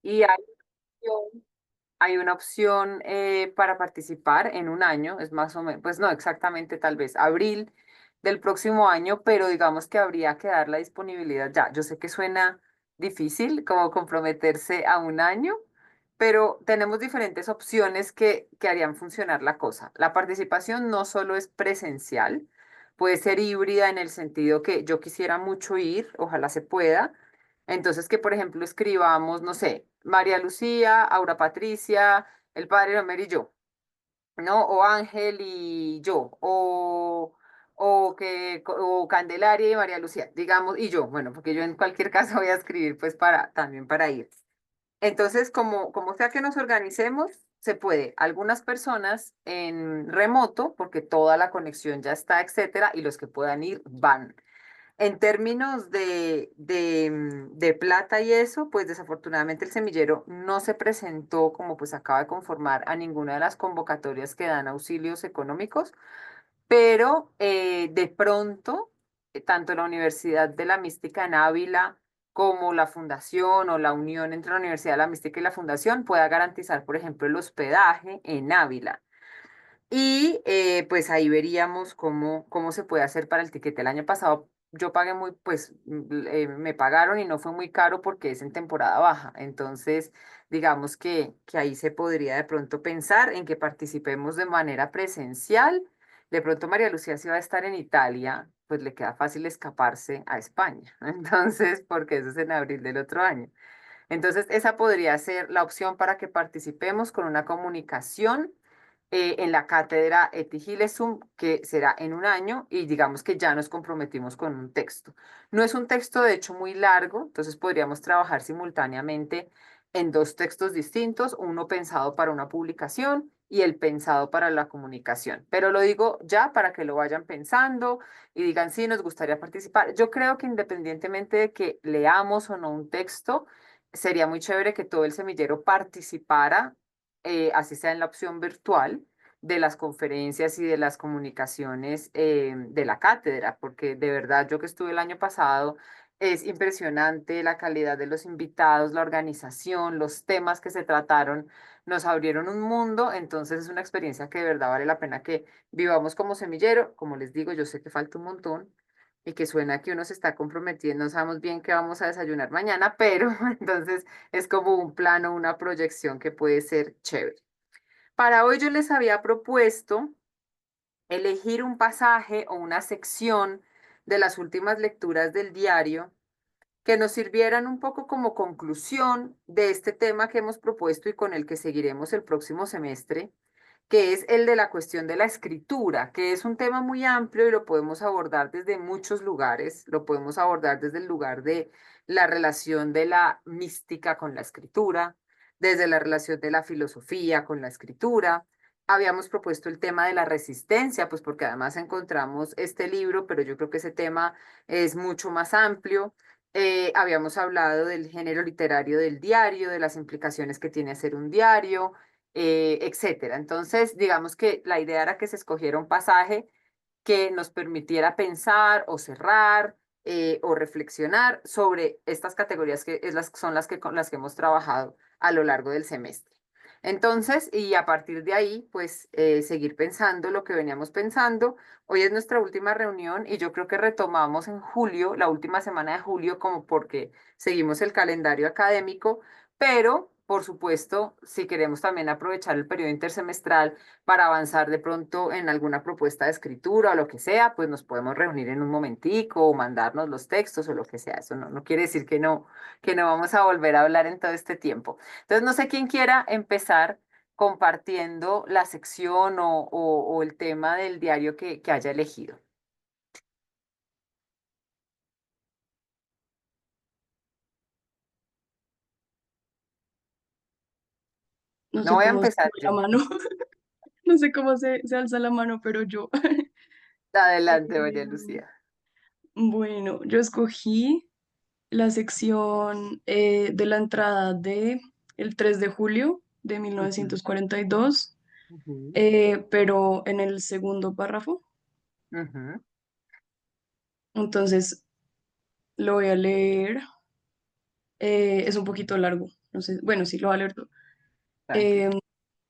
Y hay una opción para participar en un año, es más o menos, pues no exactamente, tal vez abril del próximo año, pero digamos que habría que dar la disponibilidad ya. Yo sé que suena difícil como comprometerse a un año, pero tenemos diferentes opciones que harían funcionar la cosa. La participación no solo es presencial, puede ser híbrida en el sentido que yo quisiera mucho ir, ojalá se pueda. Entonces, que por ejemplo escribamos, no sé, María Lucía, Aura Patricia, el padre Homer y yo, ¿no? O Ángel y yo, o Candelaria y María Lucía, digamos, y yo, bueno, porque yo en cualquier caso voy a escribir pues también para ir. Entonces, como sea que nos organicemos, se puede. Algunas personas en remoto, porque toda la conexión ya está, etcétera, y los que puedan ir van. En términos de plata y eso, pues desafortunadamente el semillero no se presentó como pues acaba de conformar a ninguna de las convocatorias que dan auxilios económicos, pero de pronto, tanto la Universidad de la Mística en Ávila como la fundación o la unión entre la Universidad de la Mística y la fundación pueda garantizar, por ejemplo, el hospedaje en Ávila. Y pues ahí veríamos cómo se puede hacer para el tiquete. El año pasado yo pagué muy, pues me pagaron y no fue muy caro porque es en temporada baja. Entonces, digamos que ahí se podría de pronto pensar en que participemos de manera presencial. De pronto María Lucía si va a estar en Italia, pues le queda fácil escaparse a España. Entonces, porque eso es en abril del otro año. Entonces, esa podría ser la opción para que participemos con una comunicación en la cátedra Etigilesum, que será en un año, y digamos que ya nos comprometimos con un texto. No es un texto, de hecho, muy largo, entonces podríamos trabajar simultáneamente en dos textos distintos, uno pensado para una publicación y el pensado para la comunicación. Pero lo digo ya para que lo vayan pensando y digan, sí, nos gustaría participar. Yo creo que independientemente de que leamos o no un texto, sería muy chévere que todo el semillero participara, así sea en la opción virtual, de las conferencias y de las comunicaciones de la cátedra, porque de verdad yo que estuve el año pasado, es impresionante la calidad de los invitados, la organización, los temas que se trataron, nos abrieron un mundo, entonces es una experiencia que de verdad vale la pena que vivamos como semillero. Como les digo, yo sé que falta un montón y que suena que uno se está comprometiendo, no sabemos bien qué vamos a desayunar mañana, pero entonces es como un plano, una proyección que puede ser chévere. Para hoy yo les había propuesto elegir un pasaje o una sección de las últimas lecturas del diario que nos sirvieran un poco como conclusión de este tema que hemos propuesto y con el que seguiremos el próximo semestre, que es el de la cuestión de la escritura, que es un tema muy amplio y lo podemos abordar desde muchos lugares. Lo podemos abordar desde el lugar de la relación de la mística con la escritura, desde la relación de la filosofía con la escritura. Habíamos propuesto el tema de la resistencia, pues porque además encontramos este libro, pero yo creo que ese tema es mucho más amplio. Habíamos hablado del género literario del diario, de las implicaciones que tiene hacer un diario, etcétera. Entonces, digamos que la idea era que se escogiera un pasaje que nos permitiera pensar o cerrar o reflexionar sobre estas categorías son con las que hemos trabajado a lo largo del semestre. Entonces, y a partir de ahí, pues seguir pensando lo que veníamos pensando. Hoy es nuestra última reunión y yo creo que retomamos en julio, la última semana de julio, como porque seguimos el calendario académico, pero por supuesto, si queremos también aprovechar el periodo intersemestral para avanzar de pronto en alguna propuesta de escritura o lo que sea, pues nos podemos reunir en un momentico o mandarnos los textos o lo que sea. Eso no quiere decir que no vamos a volver a hablar en todo este tiempo. Entonces, no sé quién quiera empezar compartiendo la sección o el tema del diario que haya elegido. No No sé voy a cómo se empezar sube la yo. mano, no sé cómo se alza la mano, pero yo. Adelante, María Em, Lucía. bueno, yo escogí la sección de la entrada de el 3 de julio de Ujú, 1942, ujú, pero en el segundo párrafo. ujú. Entonces lo voy a leer. Es un poquito largo. No sé, bueno, sí, lo alertó. Tranquilo. Eh,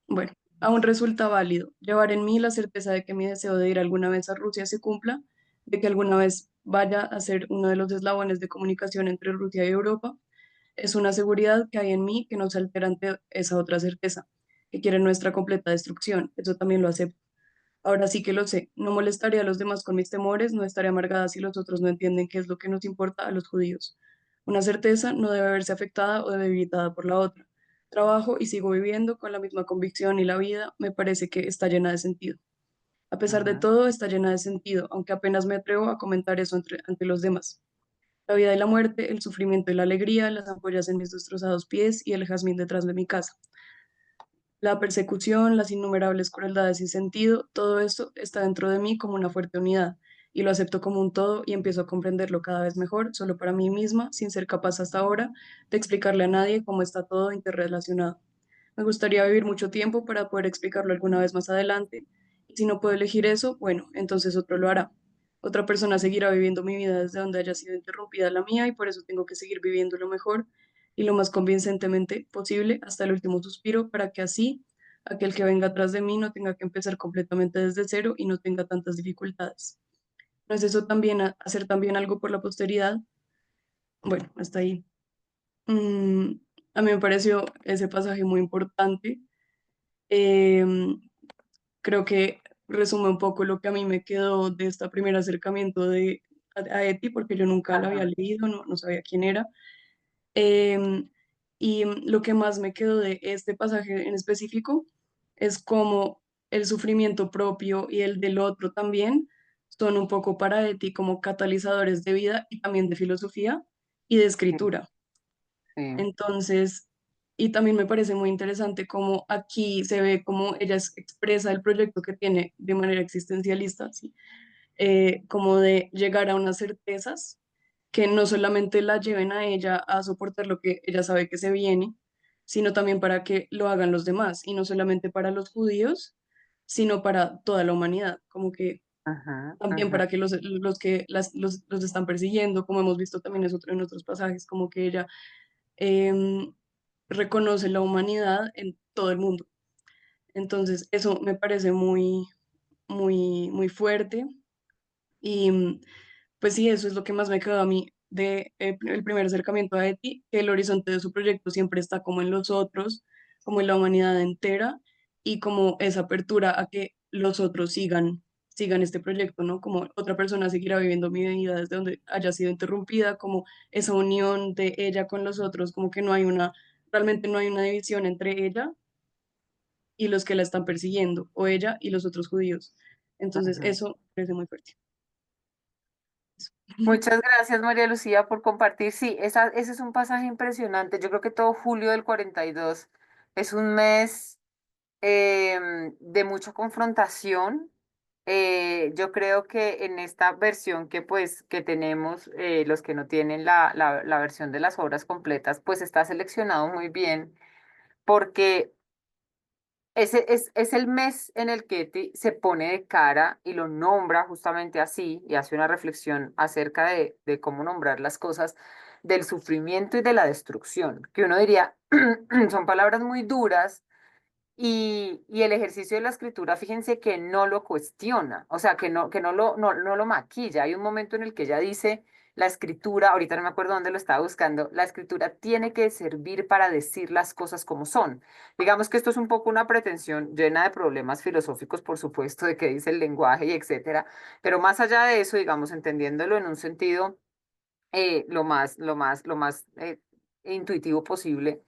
bueno, aún resulta válido llevar en mí la certeza de que mi deseo de ir alguna vez a Rusia se cumpla, de que alguna vez vaya a ser uno de los eslabones de comunicación entre Rusia y Europa. Es una seguridad que hay en mí que no se altera ante esa otra certeza, que quiere nuestra completa destrucción. Eso también lo acepto. Ahora sí que lo sé, no molestaré a los demás con mis temores, no estaré amargada si los otros no entienden qué es lo que nos importa a los judíos. Una certeza no debe verse afectada o debilitada por la otra. Trabajo y sigo viviendo con la misma convicción y la vida me parece que está llena de sentido. A pesar de Ajá, todo, está llena de sentido, aunque apenas me atrevo a comentar eso ante los demás. La vida y la muerte, el sufrimiento y la alegría, las ampollas en mis destrozados pies y el jazmín detrás de mi casa. La persecución, las innumerables crueldades sin sentido, todo esto está dentro de mí como una fuerte unidad y lo acepto como un todo y empiezo a comprenderlo cada vez mejor, solo para mí misma, sin ser capaz hasta ahora de explicarle a nadie cómo está todo interrelacionado. Me gustaría vivir mucho tiempo para poder explicarlo alguna vez más adelante. Y si no puedo elegir eso, bueno, entonces otro lo hará. Otra persona seguirá viviendo mi vida desde donde haya sido interrumpida la mía y por eso tengo que seguir viviendo lo mejor y lo más convincentemente posible hasta el último suspiro para que así aquel que venga atrás de mí no tenga que empezar completamente desde cero y no tenga tantas dificultades. ¿No es eso también hacer también algo por la posteridad? Bueno, hasta ahí. Mm, a mí me pareció ese pasaje muy importante. Em, Creo que resume un poco lo que a mí me quedó de este primer acercamiento a Eti, porque yo nunca la había ajá, leído, no sabía quién era. Em, lo que más me quedó de este pasaje en específico es cómo el sufrimiento propio y el del otro también son un poco para Eti como catalizadores de vida y también de filosofía y de sí, escritura. sí, Entonces, y también me parece muy interesante cómo aquí se ve cómo ella expresa el proyecto que tiene de manera existencialista, ¿sí? Como de llegar a unas certezas que no solamente la lleven a ella a soportar lo que ella sabe que se viene, sino también para que lo hagan los demás, y no solamente para los judíos, sino para toda la humanidad, como que ajá, también ajá, para que los que los están persiguiendo, como hemos visto también en otros pasajes, como que ella em, reconoce la humanidad en todo el mundo. Entonces, eso me parece muy fuerte y pues sí, eso es lo que más me quedó a mí de el primer acercamiento a Eti, que el horizonte de su proyecto siempre está como en los otros, como en la humanidad entera y como esa apertura a que los otros sigan este proyecto, ¿no? Como otra persona seguirá viviendo mi vida desde donde haya sido interrumpida, como esa unión de ella con los otros, como que realmente no hay una división entre ella y los que la están persiguiendo, o ella y los otros judíos. Entonces, ajá. eso me parece muy fuerte. Eso. Muchas gracias, María Lucía, por compartir. Sí, ese es un pasaje impresionante. Yo creo que todo julio del 42 es un mes de mucha confrontación. Yo creo que en esta versión que pues que tenemos, los que no tienen la versión de las obras completas, pues está seleccionado muy bien porque es el mes en el que se pone de cara y lo nombra justamente así y hace una reflexión acerca de cómo nombrar las cosas, del sufrimiento y de la destrucción, que uno diría, son palabras muy duras y el ejercicio de la escritura, fíjense que no lo cuestiona, o sea, que no lo maquilla. Hay un momento en el que ella dice, la escritura, ahorita no me acuerdo dónde lo estaba buscando, la escritura tiene que servir para decir las cosas como son. Digamos que esto es un poco una pretensión llena de problemas filosóficos, por supuesto, de qué dice el lenguaje y etcétera, pero más allá de eso, digamos, entendiéndolo en un sentido lo más intuitivo posible,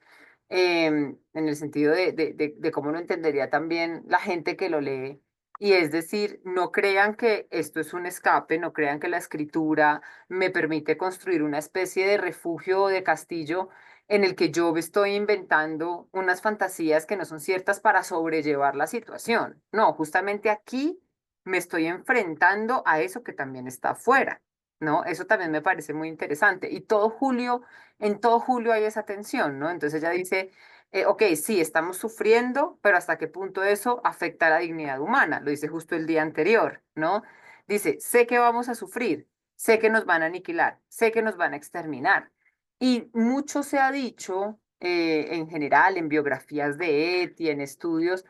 en el sentido de cómo lo entendería también la gente que lo lee. Y es decir, no crean que esto es un escape, no crean que la escritura me permite construir una especie de refugio o de castillo en el que yo me estoy inventando unas fantasías que no son ciertas para sobrellevar la situación. No, justamente aquí me estoy enfrentando a eso que también está afuera. ¿No? Eso también me parece muy interesante. Y en todo julio hay esa tensión, ¿no? Entonces ella dice, ok, sí, estamos sufriendo, pero ¿hasta qué punto eso afecta a la dignidad humana? Lo dice justo el día anterior, ¿no? Dice, sé que vamos a sufrir, sé que nos van a aniquilar, sé que nos van a exterminar. Y mucho se ha dicho. en general, en biografías de Eti, en estudios,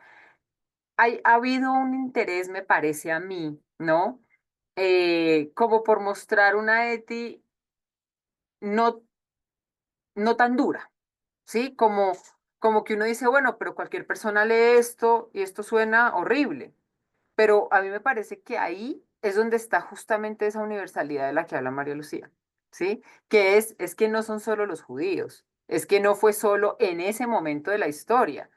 ha habido un interés, me parece a mí, ¿no? Como por mostrar una Eti no, no tan dura, ¿sí? Como que uno dice, bueno, pero cualquier persona lee esto y esto suena horrible. Pero a mí me parece que ahí es donde está justamente esa universalidad de la que habla María Lucía, ¿sí? Que es que no son solo los judíos, es que no fue solo en ese momento de la historia,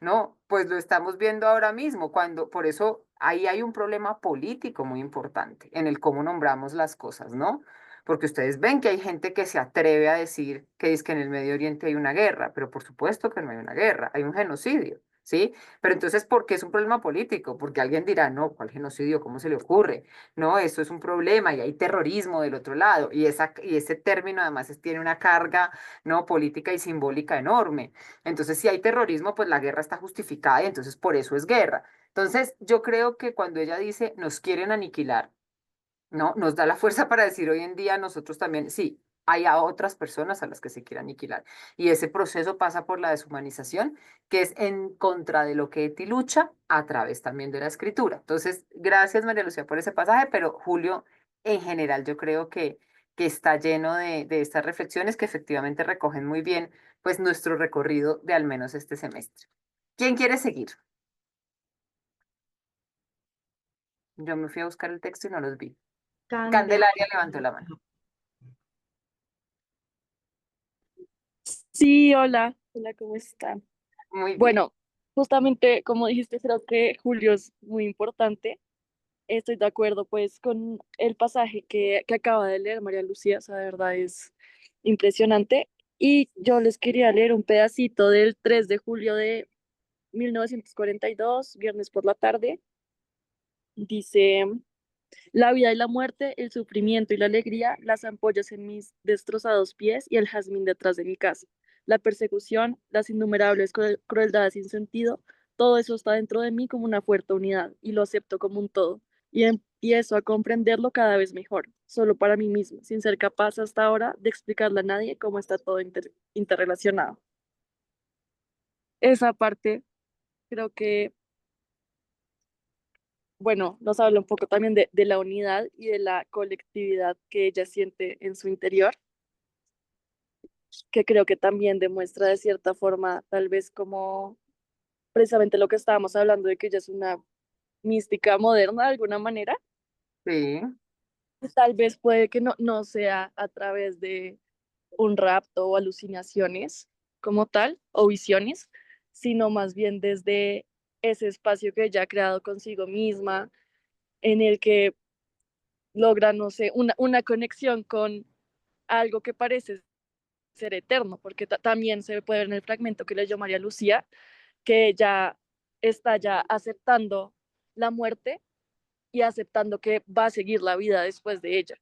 ¿no? Pues lo estamos viendo ahora mismo, por eso ahí hay un problema político muy importante en el cómo nombramos las cosas, ¿no? Porque ustedes ven que hay gente que se atreve a decir que es que en el Medio Oriente hay una guerra, pero por supuesto que no hay una guerra, hay un genocidio, ¿sí? Pero entonces, ¿por qué es un problema político? Porque alguien dirá, no, ¿cuál genocidio? ¿Cómo se le ocurre? No, eso es un problema y hay terrorismo del otro lado, y ese término además tiene una carga, ¿no? Política y simbólica enorme. Entonces, si hay terrorismo, pues la guerra está justificada y entonces por eso es guerra. Entonces, yo creo que cuando ella dice nos quieren aniquilar, ¿no? Nos da la fuerza para decir hoy en día nosotros también, sí, hay a otras personas a las que se quiere aniquilar. Y ese proceso pasa por la deshumanización, que es en contra de lo que Eti lucha a través también de la escritura. Entonces, gracias María Lucía por ese pasaje, pero Julio, en general, yo creo que está lleno de estas reflexiones que efectivamente recogen muy bien pues nuestro recorrido de al menos este semestre. ¿Quién quiere seguir? Yo me fui a buscar el texto y no los vi. Candela. Candelaria levantó la mano. Sí, hola, hola, ¿cómo están? Muy bien. Bueno, justamente como dijiste, creo que Julio es muy importante. Estoy de acuerdo pues con el pasaje que acaba de leer María Lucía, o sea, de verdad es impresionante. Y yo les quería leer un pedacito del 3 de julio de 1942, viernes por la tarde. Dice... La vida y la muerte, el sufrimiento y la alegría, las ampollas en mis destrozados pies y el jazmín detrás de mi casa. La persecución, las innumerables crueldades sin sentido, todo eso está dentro de mí como una fuerte unidad y lo acepto como un todo. Y empiezo a comprenderlo cada vez mejor, solo para mí mismo, sin ser capaz hasta ahora de explicarle a nadie cómo está todo interrelacionado. Esa parte creo que, bueno, nos habla un poco también de la unidad y de la colectividad que ella siente en su interior, que creo que también demuestra de cierta forma, tal vez como precisamente lo que estábamos hablando de que ella es una mística moderna de alguna manera, Sí. tal vez puede que no sea a través de un rapto o alucinaciones como tal, o visiones, sino más bien desde ese espacio que ella ha creado consigo misma, en el que logra, no sé, una conexión con algo que parece ser eterno, porque también se puede ver en el fragmento que leyó María Lucía, que ella está ya aceptando la muerte y aceptando que va a seguir la vida después de ella.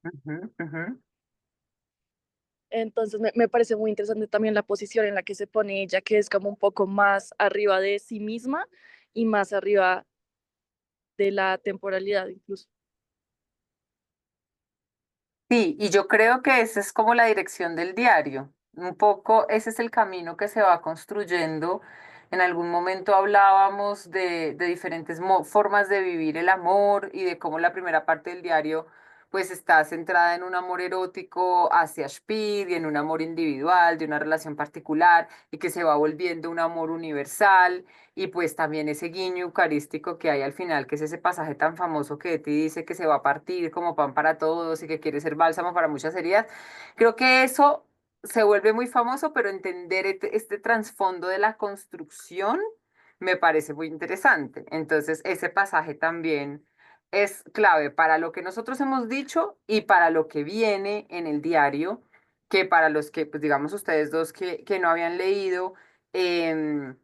Ujú, ujú. Entonces me parece muy interesante también la posición en la que se pone ella, que es como un poco más arriba de sí misma y más arriba de la temporalidad incluso. Sí, y yo creo que esa es como la dirección del diario. Un poco ese es el camino que se va construyendo. En algún momento hablábamos de diferentes formas de vivir el amor y de cómo la primera parte del diario pues está centrada en un amor erótico hacia Speed y en un amor individual, de una relación particular y que se va volviendo un amor universal. Y pues también ese guiño eucarístico que hay al final, que es ese pasaje tan famoso que te dice que se va a partir como pan para todos y que quiere ser bálsamo para muchas heridas. Creo que eso se vuelve muy famoso, pero entender este trasfondo de la construcción me parece muy interesante. Entonces, ese pasaje también es clave para lo que nosotros hemos dicho y para lo que viene en el diario, que para los que, pues digamos ustedes dos que no habían leído.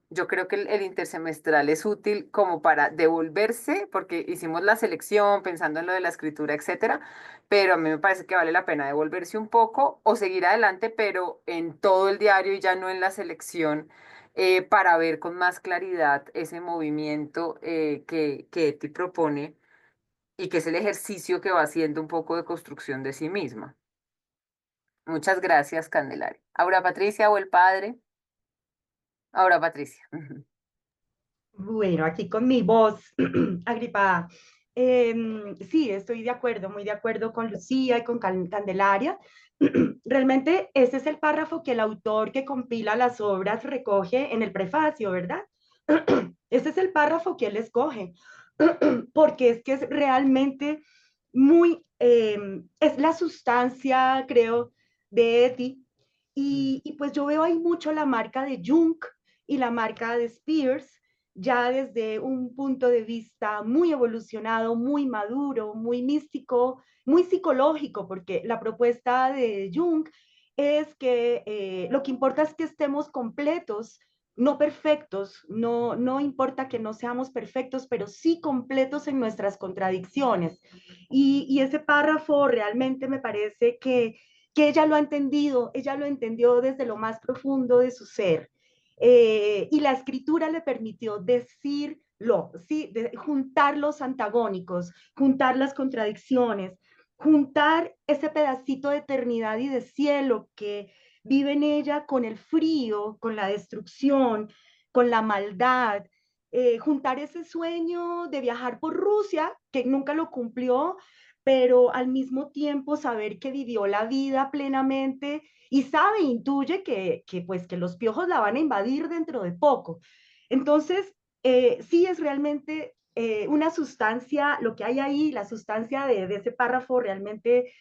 Yo creo que el intersemestral es útil como para devolverse, porque hicimos la selección pensando en lo de la escritura, etcétera, pero a mí me parece que vale la pena devolverse un poco o seguir adelante, pero en todo el diario y ya no en la selección, para ver con más claridad ese movimiento que Eti propone y que es el ejercicio que va haciendo un poco de construcción de sí misma. Muchas gracias, Candelaria. Aura Patricia o el padre. Aura Patricia. Bueno, aquí con mi voz agripada. Sí, estoy de acuerdo, muy de acuerdo con Lucía y con Candelaria. Realmente ese es el párrafo que el autor que compila las obras recoge en el prefacio, ¿verdad? Ese es el párrafo que él escoge, porque es que es realmente muy, es la sustancia, creo, de Eti. Y pues yo veo ahí mucho la marca de Jung y la marca de Spears, ya desde un punto de vista muy evolucionado, muy maduro, muy místico, muy psicológico, porque la propuesta de Jung es que lo que importa es que estemos completos, no perfectos, no importa que no seamos perfectos, pero sí completos en nuestras contradicciones. Y ese párrafo realmente me parece que ella lo ha entendido, ella lo entendió desde lo más profundo de su ser. Y la escritura le permitió decirlo, ¿sí? Juntar los antagónicos, juntar las contradicciones, juntar ese pedacito de eternidad y de cielo que vive en ella con el frío, con la destrucción, con la maldad, juntar ese sueño de viajar por Rusia, que nunca lo cumplió, pero al mismo tiempo saber que vivió la vida plenamente y sabe, intuye pues, que los piojos la van a invadir dentro de poco. Entonces, sí es realmente una sustancia, lo que hay ahí, la sustancia de ese párrafo realmente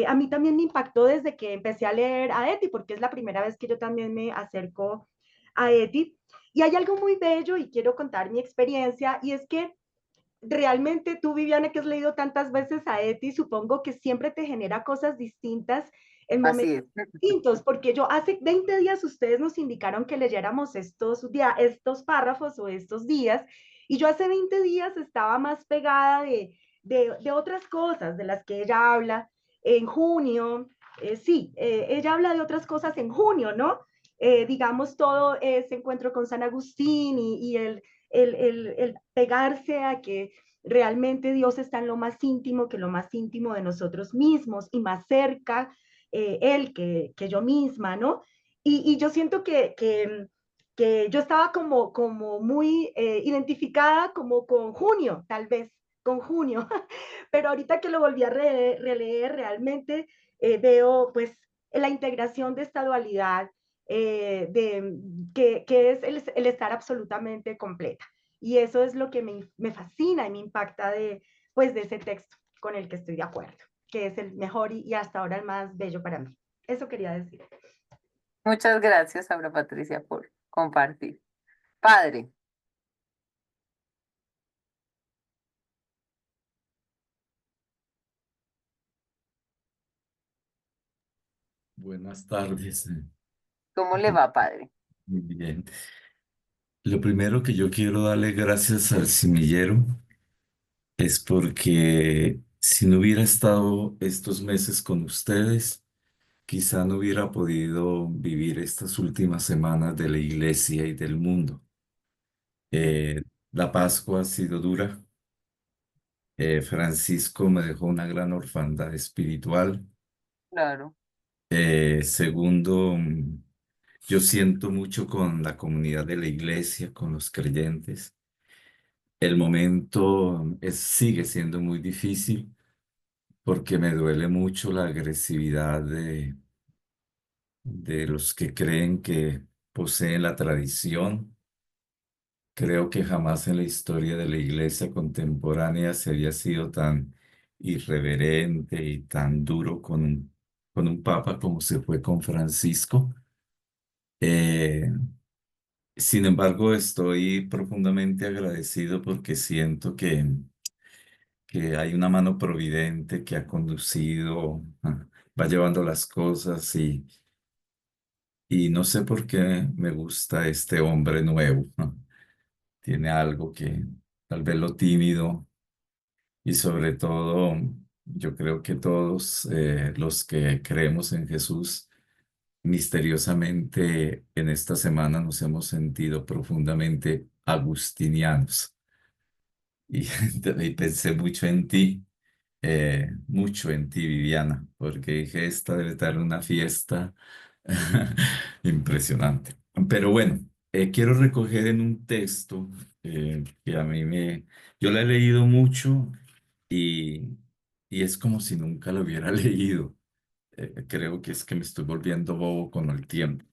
a mí también me impactó desde que empecé a leer a Eti, porque es la primera vez que yo también me acerco a Eti. Y hay algo muy bello y quiero contar mi experiencia, y es que realmente tú, Viviana, que has leído tantas veces a Eti, supongo que siempre te genera cosas distintas en Así momentos es. distintos, porque yo hace 20 días ustedes nos indicaron que leyéramos estos párrafos o estos días, y yo hace 20 días estaba más pegada de otras cosas de las que ella habla en junio. Sí, ella habla de otras cosas en junio, ¿no? Digamos, todo ese encuentro con San Agustín y el pegarse a que realmente Dios está en lo más íntimo, que lo más íntimo de nosotros mismos y más cerca Él que yo misma, ¿no? Y yo siento que yo estaba como muy identificada como con junio, tal vez, con junio, pero ahorita que lo volví a releer realmente veo pues la integración de esta dualidad, que es el estar absolutamente completa. Y eso es lo que me fascina y me impacta pues, de ese texto con el que estoy de acuerdo, que es el mejor y hasta ahora el más bello para mí. Eso quería decir. Muchas gracias, Aura Patricia, por compartir. Padre, Buenas tardes. ¿cómo le va, padre? Muy bien. Lo primero que yo quiero darle gracias al semillero es porque si no hubiera estado estos meses con ustedes, quizá no hubiera podido vivir estas últimas semanas de la iglesia y del mundo. Eh, la Pascua ha sido dura. Francisco me dejó una gran orfandad espiritual. Claro, Segundo, yo siento mucho con la comunidad de la iglesia, con los creyentes. El momento sigue siendo muy difícil porque me duele mucho la agresividad de los que creen que poseen la tradición. Creo que jamás en la historia de la iglesia contemporánea se había sido tan irreverente y tan duro con un papa como se fue con Francisco. Eh, Sin embargo, estoy profundamente agradecido porque siento que hay una mano providente que ha conducido, va llevando las cosas y no sé por qué me gusta este hombre nuevo. Tiene algo que tal vez lo tímido y sobre todo yo creo que todos los que creemos en Jesús misteriosamente en esta semana nos hemos sentido profundamente agustinianos y, y pensé mucho en ti mucho en ti, Viviana, porque dije, esta debe dar una fiesta impresionante. Pero bueno, quiero recoger en un texto que a mí me... Yo la he leído mucho y, y es como si nunca lo hubiera leído. Creo que es que me estoy volviendo bobo con el tiempo.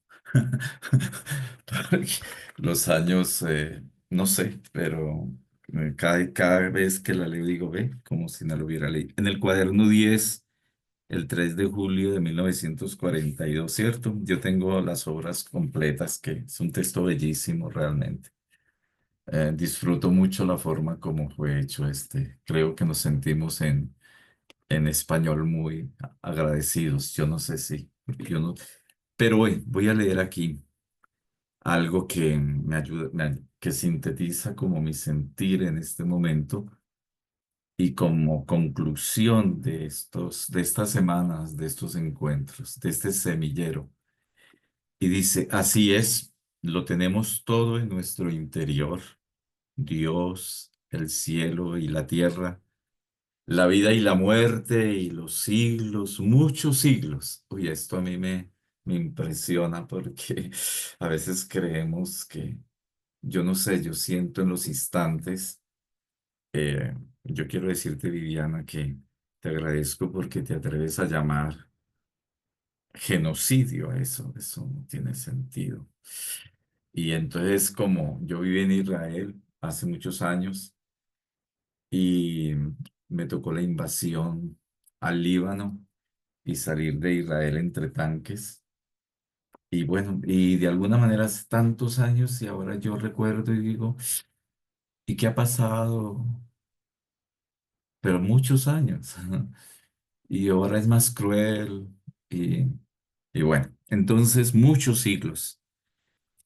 Porque los años, no sé, pero cada vez que la leo digo, ve, como si no lo hubiera leído. En el cuaderno 10 el 3 de julio de 1942, ¿cierto? Yo tengo las obras completas, que es un texto bellísimo realmente. Disfruto mucho la forma como fue hecho este. Creo que nos sentimos en español muy agradecidos. Yo no sé si, porque yo no, pero voy a leer aquí algo que me ayuda, que sintetiza como mi sentir en este momento y como conclusión de estas semanas, de estos encuentros, de este semillero. Y dice, así es, lo tenemos todo en nuestro interior, Dios, el cielo y la tierra, la vida y la muerte y los siglos, muchos siglos. Uy, esto a mí me impresiona porque a veces creemos que, yo no sé, yo siento en los instantes, yo quiero decirte, Viviana, que te agradezco porque te atreves a llamar genocidio a eso, eso no tiene sentido. Y entonces, como yo viví en Israel hace muchos años y me tocó la invasión al Líbano y salir de Israel entre tanques. Y bueno, y de alguna manera hace tantos años y ahora yo recuerdo y digo, ¿y qué ha pasado? Pero muchos años. Y ahora es más cruel y, y bueno, entonces muchos siglos.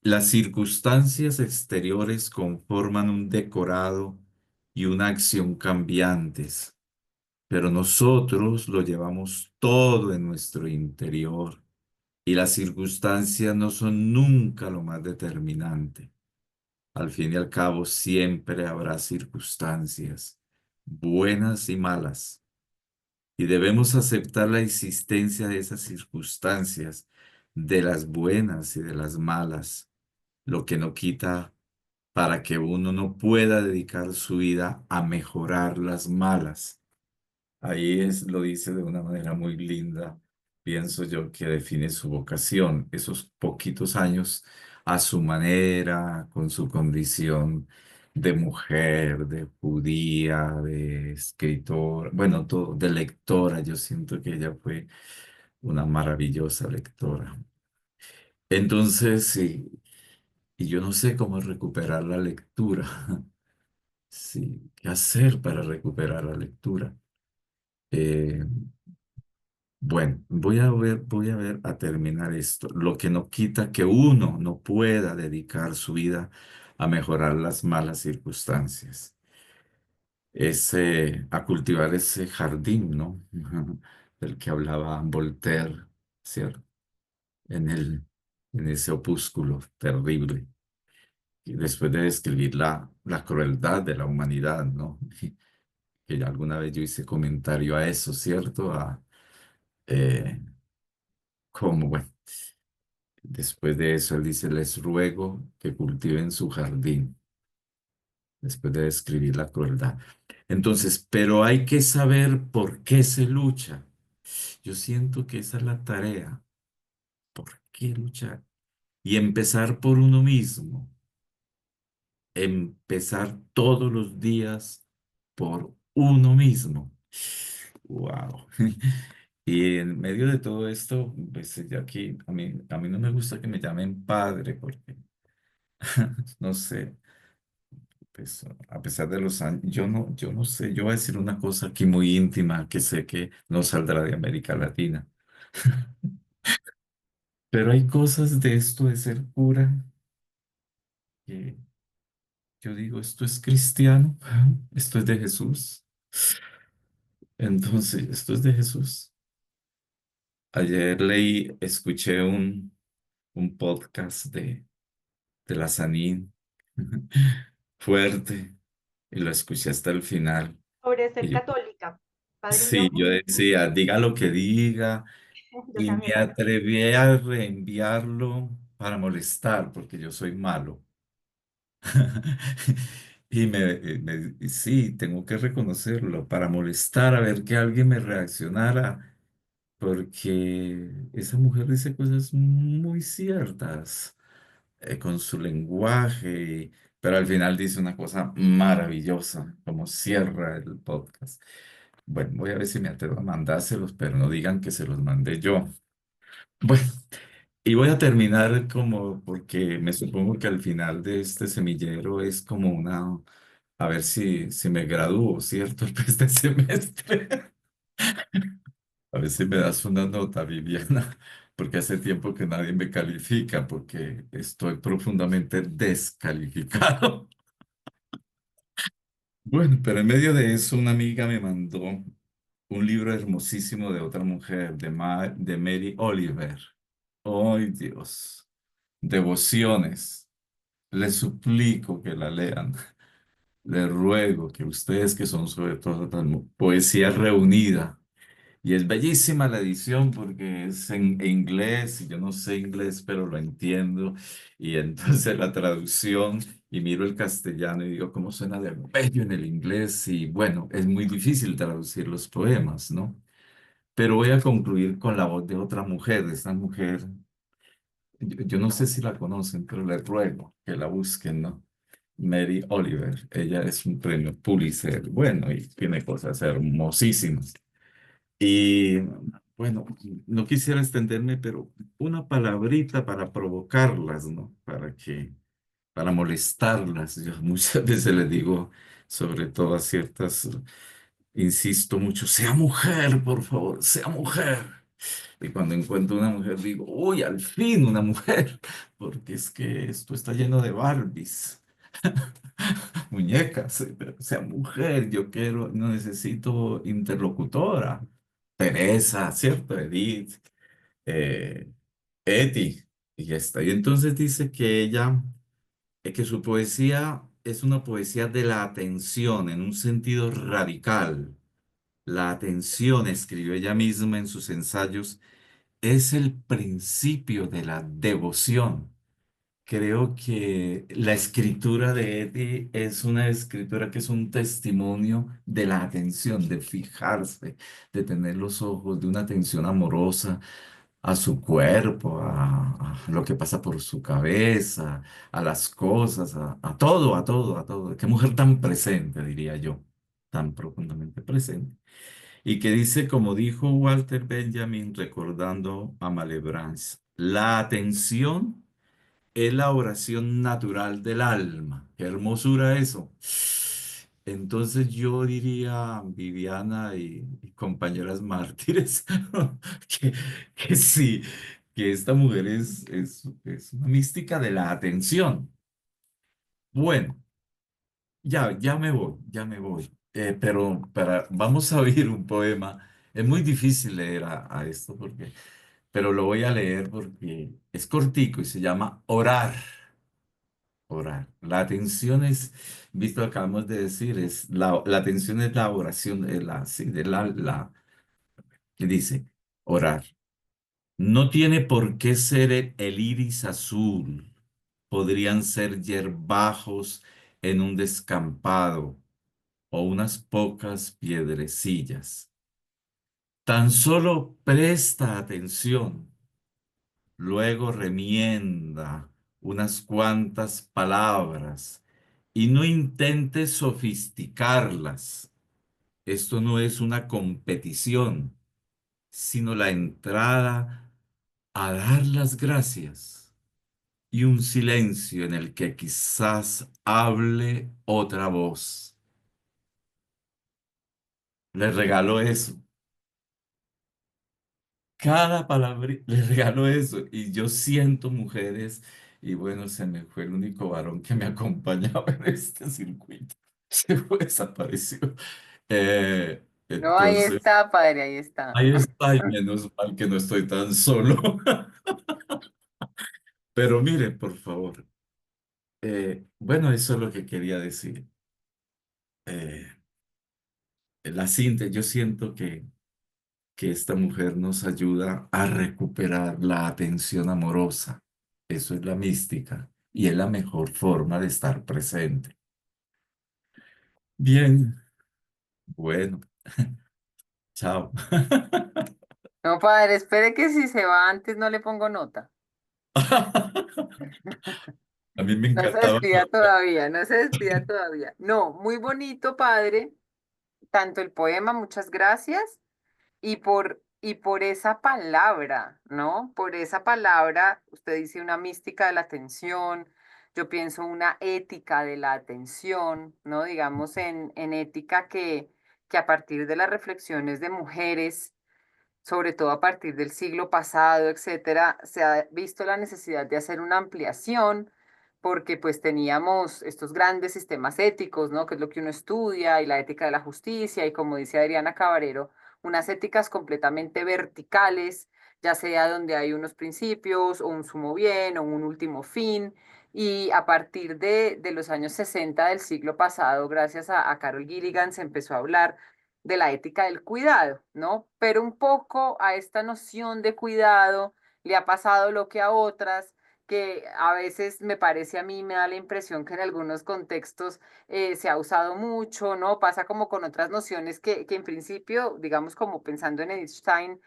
Las circunstancias exteriores conforman un decorado y una acción cambiantes, pero nosotros lo llevamos todo en nuestro interior y las circunstancias no son nunca lo más determinante. Al fin y al cabo, siempre habrá circunstancias, buenas y malas, y debemos aceptar la existencia de esas circunstancias, de las buenas y de las malas, lo que no quita para que uno no pueda dedicar su vida a mejorar las malas. Ahí lo dice de una manera muy linda, pienso yo, que define su vocación, esos poquitos años a su manera, con su condición de mujer, de judía, de escritora, bueno, todo, de lectora. Yo siento que ella fue una maravillosa lectora. Entonces, sí, y yo no sé cómo recuperar la lectura. Sí, ¿qué hacer para recuperar la lectura? Eh, Bueno, voy a ver, a terminar esto. Lo que no quita que uno no pueda dedicar su vida a mejorar las malas circunstancias. A cultivar ese jardín, ¿no? Del que hablaba Voltaire, ¿cierto? En en ese opúsculo terrible. Y después de describir la crueldad de la humanidad, ¿no? Que ya alguna vez yo hice comentario a eso, ¿cierto? Eh, Como, bueno. Después de eso, él dice, les ruego que cultiven su jardín, después de describir la crueldad. Entonces, pero hay que saber por qué se lucha. Yo siento que esa es la tarea. ¿Por qué luchar? Y empezar por uno mismo. Empezar todos los días por uno mismo. Wow. Y en medio de todo esto, pues ya aquí, a mí no me gusta que me llamen padre, porque no sé, pues, a pesar de los años, yo no sé, yo voy a decir una cosa aquí muy íntima que sé que no saldrá de América Latina, pero hay cosas de esto de ser cura que yo digo, esto es cristiano, esto es de Jesús, entonces, esto es de Jesús. Ayer escuché un podcast de la Sanín, fuerte, y lo escuché hasta el final. Sobre Y ser yo, católica. padre mío, Sí, yo decía, diga lo que diga, yo y me también. atreví a reenviarlo para molestar, porque yo soy malo. Y sí, tengo que reconocerlo, para molestar, a ver que alguien me reaccionara, porque esa mujer dice cosas muy ciertas, con su lenguaje, pero al final dice una cosa maravillosa, como cierra el podcast. Bueno, voy a ver si me atrevo a mandárselos, pero no digan que se los mandé yo. Bueno, y voy a terminar como, porque me supongo que al final de este semillero es como una, a ver si me gradúo, ¿cierto? Este semestre. A ver si me das una nota, Viviana, porque hace tiempo que nadie me califica, porque estoy profundamente descalificado. Bueno, pero en medio de eso, una amiga me mandó un libro hermosísimo de otra mujer, de Mary Oliver. ¡Ay, Dios! Devociones. Les suplico que la lean. Les ruego que ustedes, que son sobre todo tan poesía reunida, y es bellísima la edición porque es en inglés, y yo no sé inglés, pero lo entiendo, y entonces la traducción, y miro el castellano y digo, ¿cómo suena de bello en el inglés? Y bueno, es muy difícil traducir los poemas, ¿no? Pero voy a concluir con la voz de otra mujer, de esta mujer. Yo no sé si la conocen, pero les ruego que la busquen, ¿no? Mary Oliver. Ella es un premio Pulitzer, bueno, y tiene cosas hermosísimas. Y bueno, no quisiera extenderme, pero una palabrita para provocarlas, ¿no? Para molestarlas. Yo muchas veces les digo, sobre todo a ciertas, insisto mucho, sea mujer, por favor, sea mujer. Y cuando encuentro una mujer digo, uy, al fin una mujer, porque es que esto está lleno de Barbies, muñecas, pero sea mujer, yo quiero, no necesito interlocutora. Teresa, ¿cierto? Edith, eh, Eti, y ya está. Y entonces dice que ella, que su poesía es una poesía de la atención en un sentido radical. La atención, escribió ella misma en sus ensayos, es el principio de la devoción. Creo que la escritura de Eddie es una escritura que es un testimonio de la atención, de fijarse, de tener los ojos, de una atención amorosa a su cuerpo, a lo que pasa por su cabeza, a las cosas, a todo, a todo, a todo. Qué mujer tan presente, diría yo, tan profundamente presente. Y que dice, como dijo Walter Benjamin recordando a Malebranche, la atención es la oración natural del alma. Qué hermosura eso. Entonces yo diría, Viviana y compañeras mártires, que, que sí, que esta mujer es una mística de la atención. Bueno, ya me voy, ya me voy. Vamos a oír un poema. Es muy difícil leer a esto pero lo voy a leer porque es cortico y se llama Orar. Orar. La atención es, visto lo que acabamos de decir, es la atención es la oración, sí, que dice, orar. No tiene por qué ser el iris azul. Podrían ser yerbajos en un descampado o unas pocas piedrecillas. Tan solo presta atención, luego remienda unas cuantas palabras y no intentes sofisticarlas. Esto no es una competición, sino la entrada a dar las gracias y un silencio en el que quizás hable otra voz. Les regalo eso. Cada palabra le regalo eso. Y yo siento mujeres, y bueno, se me fue el único varón que me acompañaba en este circuito. Se fue, desapareció. No, ahí Entonces, está, padre, ahí está. ahí está, y menos mal que no estoy tan solo. Pero mire, por favor. Bueno, eso es lo que quería decir. Eh, la síntesis, yo siento que esta mujer nos ayuda a recuperar la atención amorosa. Eso es la mística y es la mejor forma de estar presente. Bien, bueno, chao. No, padre, espere que si se va antes no le pongo nota. A mí me No se encantaba. despida todavía, no se despida todavía. No, muy bonito, padre, tanto el poema, muchas gracias, y por esa palabra, ¿no? Por esa palabra, usted dice una mística de la atención, yo pienso una ética de la atención, ¿no? Digamos en ética que a partir de las reflexiones de mujeres, sobre todo a partir del siglo pasado, etcétera, se ha visto la necesidad de hacer una ampliación porque pues teníamos estos grandes sistemas éticos, ¿no? Que es lo que uno estudia y la ética de la justicia y como dice Adriana Cabarero, unas éticas completamente verticales, ya sea donde hay unos principios o un sumo bien o un último fin. Y a partir de los años 60 del siglo pasado, gracias a Carol Gilligan, se empezó a hablar de la ética del cuidado, ¿no? Pero un poco a esta noción de cuidado le ha pasado lo que a otras, que a veces me parece a mí, me da la impresión que en algunos contextos se ha usado mucho, ¿no? Pasa como con otras nociones que en principio, digamos como pensando en Einstein,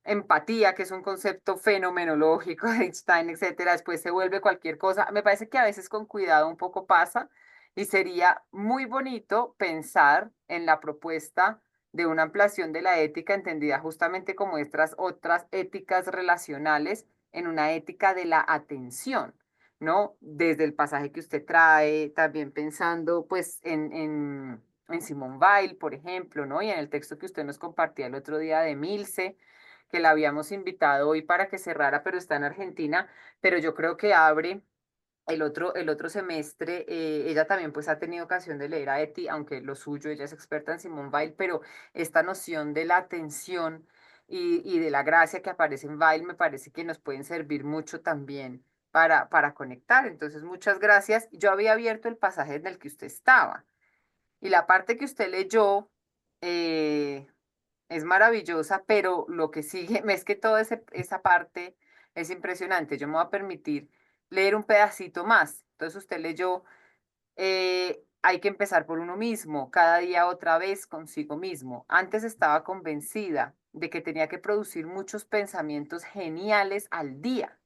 empatía, que es un concepto fenomenológico de Einstein, etcétera, después se vuelve cualquier cosa. Me parece que a veces con cuidado un poco pasa y sería muy bonito pensar en la propuesta de una ampliación de la ética entendida justamente como estas otras éticas relacionales en una ética de la atención, ¿no? Desde el pasaje que usted trae, también pensando pues en Simone Weil, por ejemplo, ¿no? Y en el texto que usted nos compartía el otro día de Milce, que la habíamos invitado hoy para que cerrara, pero está en Argentina, pero yo creo que abre el otro semestre, ella también pues ha tenido ocasión de leer a Eti, aunque lo suyo, ella es experta en Simone Weil, pero esta noción de la atención y de la gracia que aparece en Weil me parece que nos pueden servir mucho también para conectar. Entonces, muchas gracias. Yo había abierto el pasaje en el que usted estaba y la parte que usted leyó eh, es maravillosa, pero lo que sigue es que toda esa parte es impresionante. Yo me voy a permitir leer un pedacito más. Entonces usted leyó, hay que empezar por uno mismo, cada día otra vez consigo mismo. Antes estaba convencida de que tenía que producir muchos pensamientos geniales al día.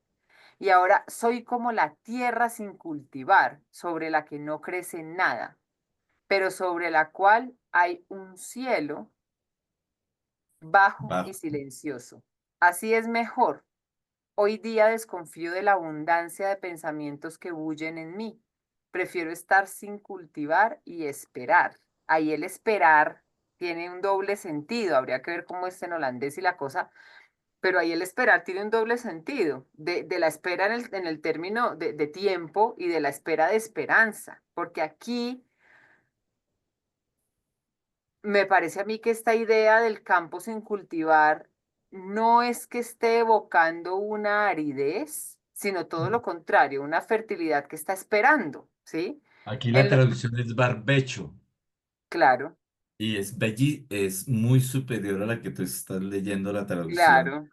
Y ahora soy como la tierra sin cultivar, sobre la que no crece nada, pero sobre la cual hay un cielo bajo y Va. silencioso. Así es mejor. Hoy día desconfío de la abundancia de pensamientos que bullen en mí. Prefiero estar sin cultivar y esperar. Ahí el esperar tiene un doble sentido. Habría que ver cómo es en holandés y la cosa, pero ahí el esperar tiene un doble sentido. De la espera en el término de tiempo y de la espera de esperanza. Porque aquí me parece a mí que esta idea del campo sin cultivar no es que esté evocando una aridez, sino todo lo contrario, una fertilidad que está esperando, ¿sí? Aquí la En lo- traducción es barbecho claro, y es muy superior a la que tú estás leyendo la traducción claro, del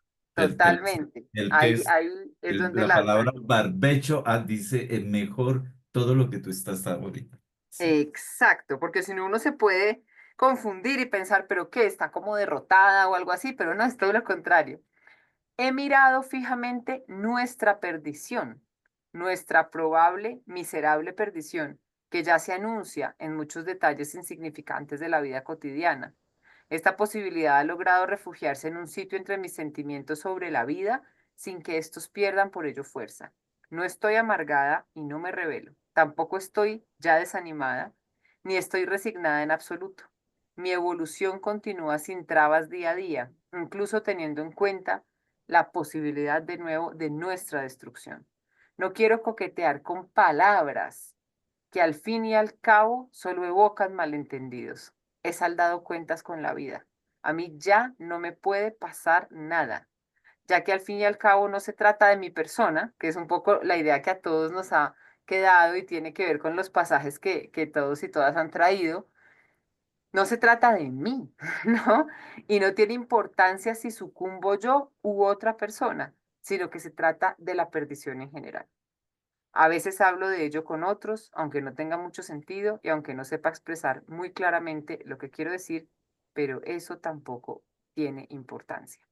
texto. totalmente. El Ahí, texto, ahí es donde la la... palabra barbecho dice mejor todo lo que tú estás ahorita. Sí. Exacto, porque si no uno se puede confundir y pensar, pero qué, está como derrotada o algo así, pero no, es todo lo contrario. He mirado fijamente nuestra perdición, nuestra probable, miserable perdición, que ya se anuncia en muchos detalles insignificantes de la vida cotidiana. Esta posibilidad ha logrado refugiarse en un sitio entre mis sentimientos sobre la vida sin que estos pierdan por ello fuerza. No estoy amargada y no me rebelo. Tampoco estoy ya desanimada, ni estoy resignada en absoluto. Mi evolución continúa sin trabas día a día, incluso teniendo en cuenta la posibilidad de nuevo de nuestra destrucción. No quiero coquetear con palabras que al fin y al cabo solo evocan malentendidos. He saldado cuentas con la vida. A mí ya no me puede pasar nada, ya que al fin y al cabo no se trata de mi persona, que es un poco la idea que a todos nos ha quedado y tiene que ver con los pasajes que todos y todas han traído, No se trata de mí, ¿no? Y no tiene importancia si sucumbo yo u otra persona, sino que se trata de la perdición en general. A veces hablo de ello con otros, aunque no tenga mucho sentido y aunque no sepa expresar muy claramente lo que quiero decir, pero eso tampoco tiene importancia.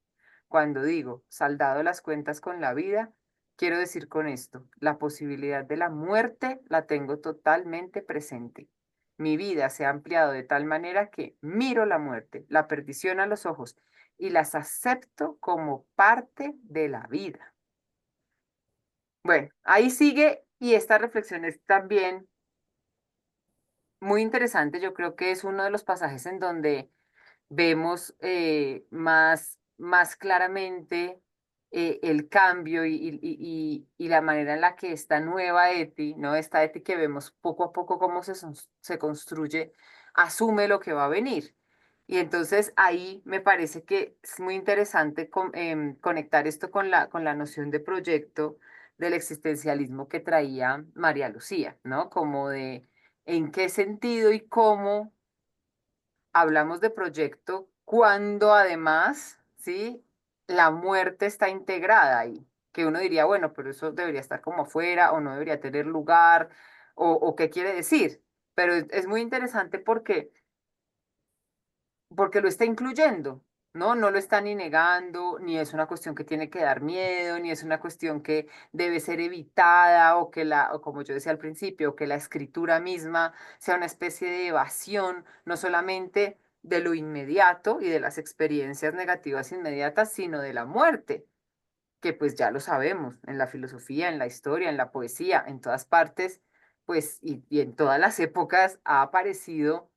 Cuando digo saldado las cuentas con la vida, quiero decir con esto, la posibilidad de la muerte la tengo totalmente presente. Mi vida se ha ampliado de tal manera que miro la muerte, la perdición a los ojos y las acepto como parte de la vida. Bueno, ahí sigue y esta reflexión es también muy interesante. Yo creo que es uno de los pasajes en donde vemos más claramente el cambio y la manera en la que esta nueva ETI, ¿no? Esta ETI que vemos poco a poco cómo se construye, asume lo que va a venir. Y entonces ahí me parece que es muy interesante conectar esto con la noción de proyecto del existencialismo que traía María Lucía, ¿no? Como de en qué sentido y cómo hablamos de proyecto cuando además, ¿sí? La muerte está integrada ahí, que uno diría, bueno, pero eso debería estar como afuera o no debería tener lugar o qué quiere decir. Pero es muy interesante porque lo está incluyendo, ¿no? No lo está ni negando, ni es una cuestión que tiene que dar miedo, ni es una cuestión que debe ser evitada o como yo decía al principio, que la escritura misma sea una especie de evasión, no solamente de lo inmediato y de las experiencias negativas inmediatas, sino de la muerte, que pues ya lo sabemos en la filosofía, en la historia, en la poesía, en todas partes, pues y en todas las épocas ha aparecido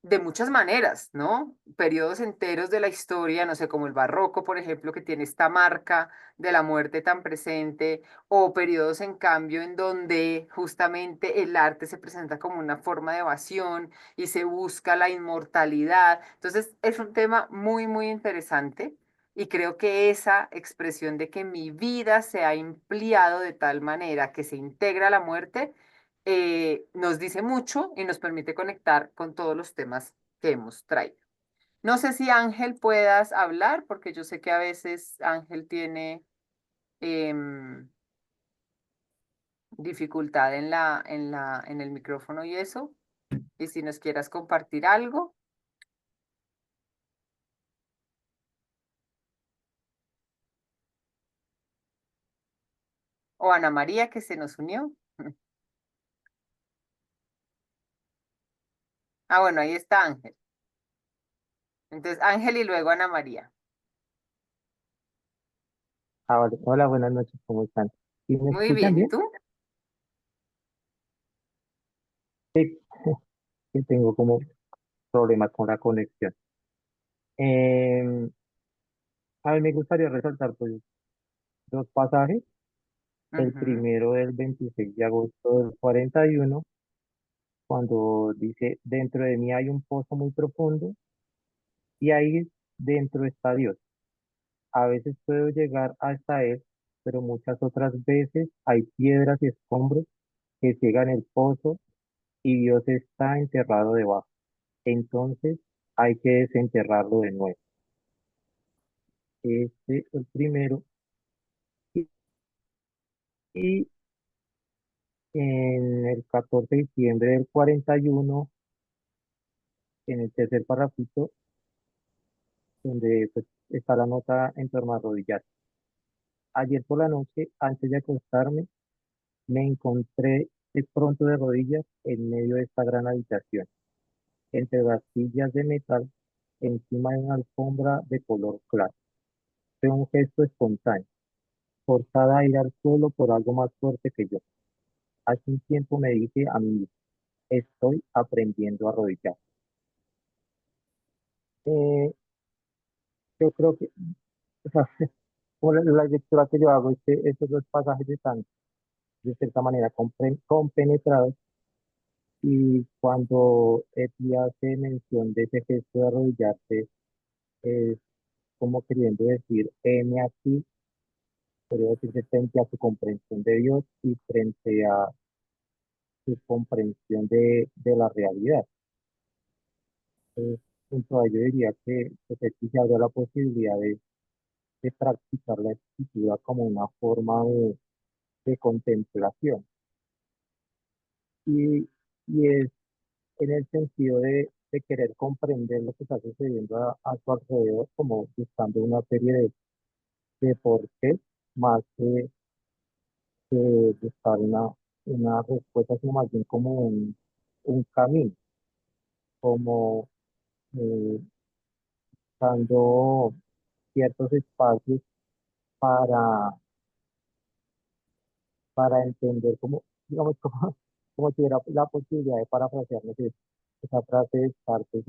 de muchas maneras, ¿no? Periodos enteros de la historia, no sé, como el barroco, por ejemplo, que tiene esta marca de la muerte tan presente, o periodos en cambio en donde justamente el arte se presenta como una forma de evasión y se busca la inmortalidad. Entonces, es un tema muy interesante. Y creo que esa expresión de que mi vida se ha ampliado de tal manera que se integra la muerte, nos dice mucho y nos permite conectar con todos los temas que hemos traído. No sé si Ángel puedas hablar, porque yo sé que a veces Ángel tiene em, dificultad en el micrófono y eso. Y si nos quieras compartir algo, o Ana María que se nos unió. Ah, bueno, ahí está Ángel. Entonces, Ángel y luego Ana María. Ah, vale. Hola, buenas noches, ¿cómo están? ¿Sí me Muy escuchan bien, ¿y bien? tú? Sí, que tengo como problemas con la conexión. Em, a mí me gustaría resaltar pues dos pasajes. El Ujú. primero del 26 de agosto del 41, cuando dice, dentro de mí hay un pozo muy profundo y ahí dentro está Dios. A veces puedo llegar hasta Él, pero muchas otras veces hay piedras y escombros que ciegan el pozo y Dios está enterrado debajo. Entonces hay que desenterrarlo de nuevo. Este, el primero. Y, y en el 14 de diciembre del 41, en el tercer parrafito, donde pues, está la nota en torno a arrodillar. Ayer por la noche, antes de acostarme, me encontré de pronto de rodillas en medio de esta gran habitación, entre las sillas de metal, encima de una alfombra de color claro. Fue un gesto espontáneo, forzada a ir al suelo por algo más fuerte que yo. Hace un tiempo me dije a mí mismo, estoy aprendiendo a arrodillar. Eh, yo creo que, o sea, como la lectura que yo hago es que estos dos pasajes están de cierta manera compenetrados y cuando Eti hace mención de ese gesto de arrodillarse, es como queriendo decir, heme aquí, podría decirse frente a su comprensión de Dios y frente a su comprensión de la realidad. Junto a ello diría que pues, aquí se abre la posibilidad de practicar la escritura como una forma de contemplación. Y, y es en el sentido de querer comprender lo que está sucediendo a su alrededor, como buscando una serie de por qué, más que buscar una respuesta, sino más bien como un camino, como eh, dando ciertos espacios para, para entender cómo, digamos, como si hubiera la posibilidad de parafrasear, no sé, esa frase de Descartes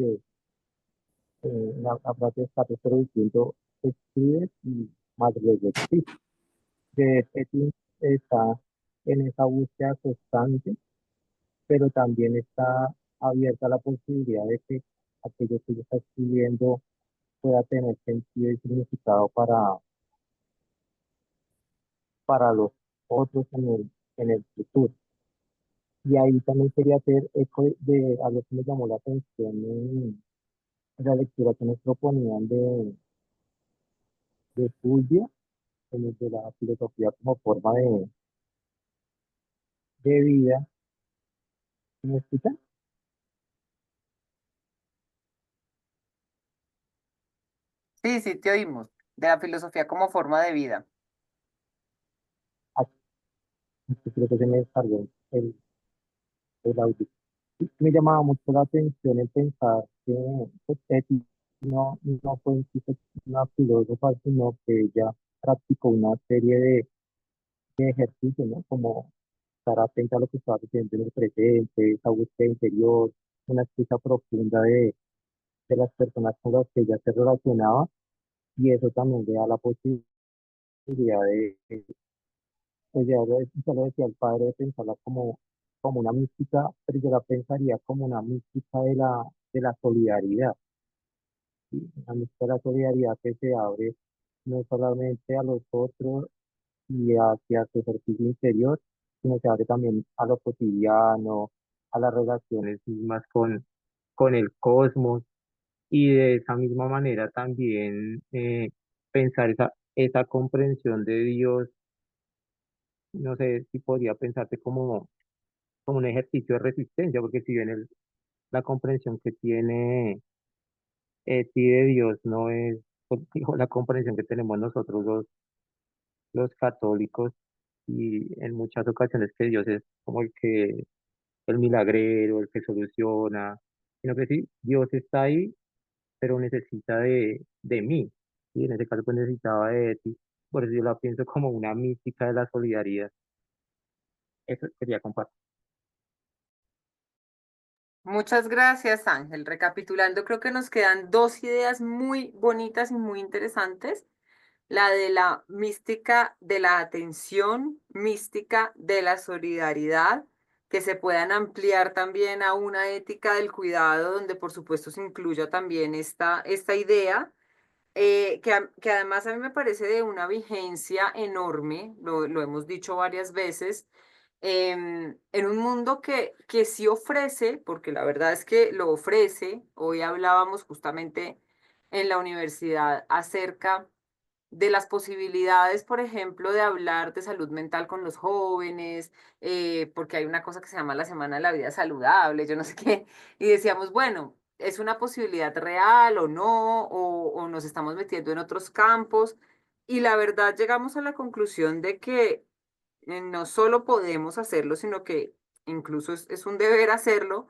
la frase de Descartes, pero diciendo, escribes y más luego existes. De Petty está en esa búsqueda constante, pero también está abierta la posibilidad de que aquello que ella está escribiendo pueda tener sentido y significado para los otros en el futuro. Y ahí también quería hacer eco de algo que me llamó la atención en la lectura que nos proponían de Fulvia, en el de la filosofía como forma de vida. ¿Me escuchan? Sí, sí, te oímos. De la filosofía como forma de vida. Aquí creo que se me descargó el audio. Y me llamaba mucho la atención el pensar que pues, Eti no fue en sí pues, una filósofa, sino que ella practicó una serie de ejercicios, ¿no? Como estar atenta a lo que estaba sucediendo en el presente, esa búsqueda interior, una escucha profunda de las personas con las que ella se relacionaba, y eso también le da la posibilidad pues ya lo decía el padre, de pensarla como una mística, pero yo la pensaría como una mística de la solidaridad, ¿sí? Una mística de la solidaridad que se abre no solamente a los otros y hacia su ejercicio interior, sino se abre también a lo cotidiano, a las relaciones mismas con el cosmos, y de esa misma manera también pensar esa comprensión de Dios, no sé si podría pensarse como un ejercicio de resistencia, porque si bien la comprensión que tiene sí de Dios no es pues, digo, la comprensión que tenemos nosotros los católicos, y en muchas ocasiones que Dios es como el milagrero, el que soluciona, sino que sí, Dios está ahí, pero necesita de mí, y en ese caso pues necesitaba de ti, por eso yo la pienso como una mística de la solidaridad. Eso quería compartir. Muchas gracias, Ángel. Recapitulando, creo que nos quedan dos ideas muy bonitas y muy interesantes. La de la mística de la atención, mística de la solidaridad, que se puedan ampliar también a una ética del cuidado, donde por supuesto se incluya también esta idea, que además a mí me parece de una vigencia enorme, lo hemos dicho varias veces, en un mundo que sí ofrece, porque la verdad es que lo ofrece. Hoy hablábamos justamente en la universidad acerca de las posibilidades, por ejemplo, de hablar de salud mental con los jóvenes, porque hay una cosa que se llama la Semana de la Vida Saludable, yo no sé qué, y decíamos, bueno, ¿es una posibilidad real o no? O nos estamos metiendo en otros campos? Y la verdad llegamos a la conclusión de que no solo podemos hacerlo, sino que incluso es un deber hacerlo,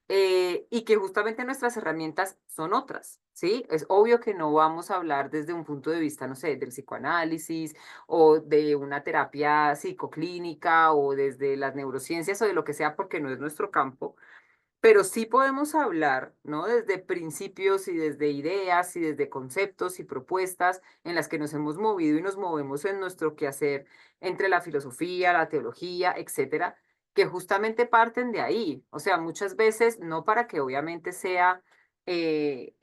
y que justamente nuestras herramientas son otras, ¿sí? Es obvio que no vamos a hablar desde un punto de vista, no sé, del psicoanálisis o de una terapia psicoclínica o desde las neurociencias o de lo que sea, porque no es nuestro campo, pero sí podemos hablar, ¿no? Desde principios y desde ideas y desde conceptos y propuestas en las que nos hemos movido y nos movemos en nuestro quehacer entre la filosofía, la teología, etcétera, que justamente parten de ahí. O sea, muchas veces no para que obviamente sea el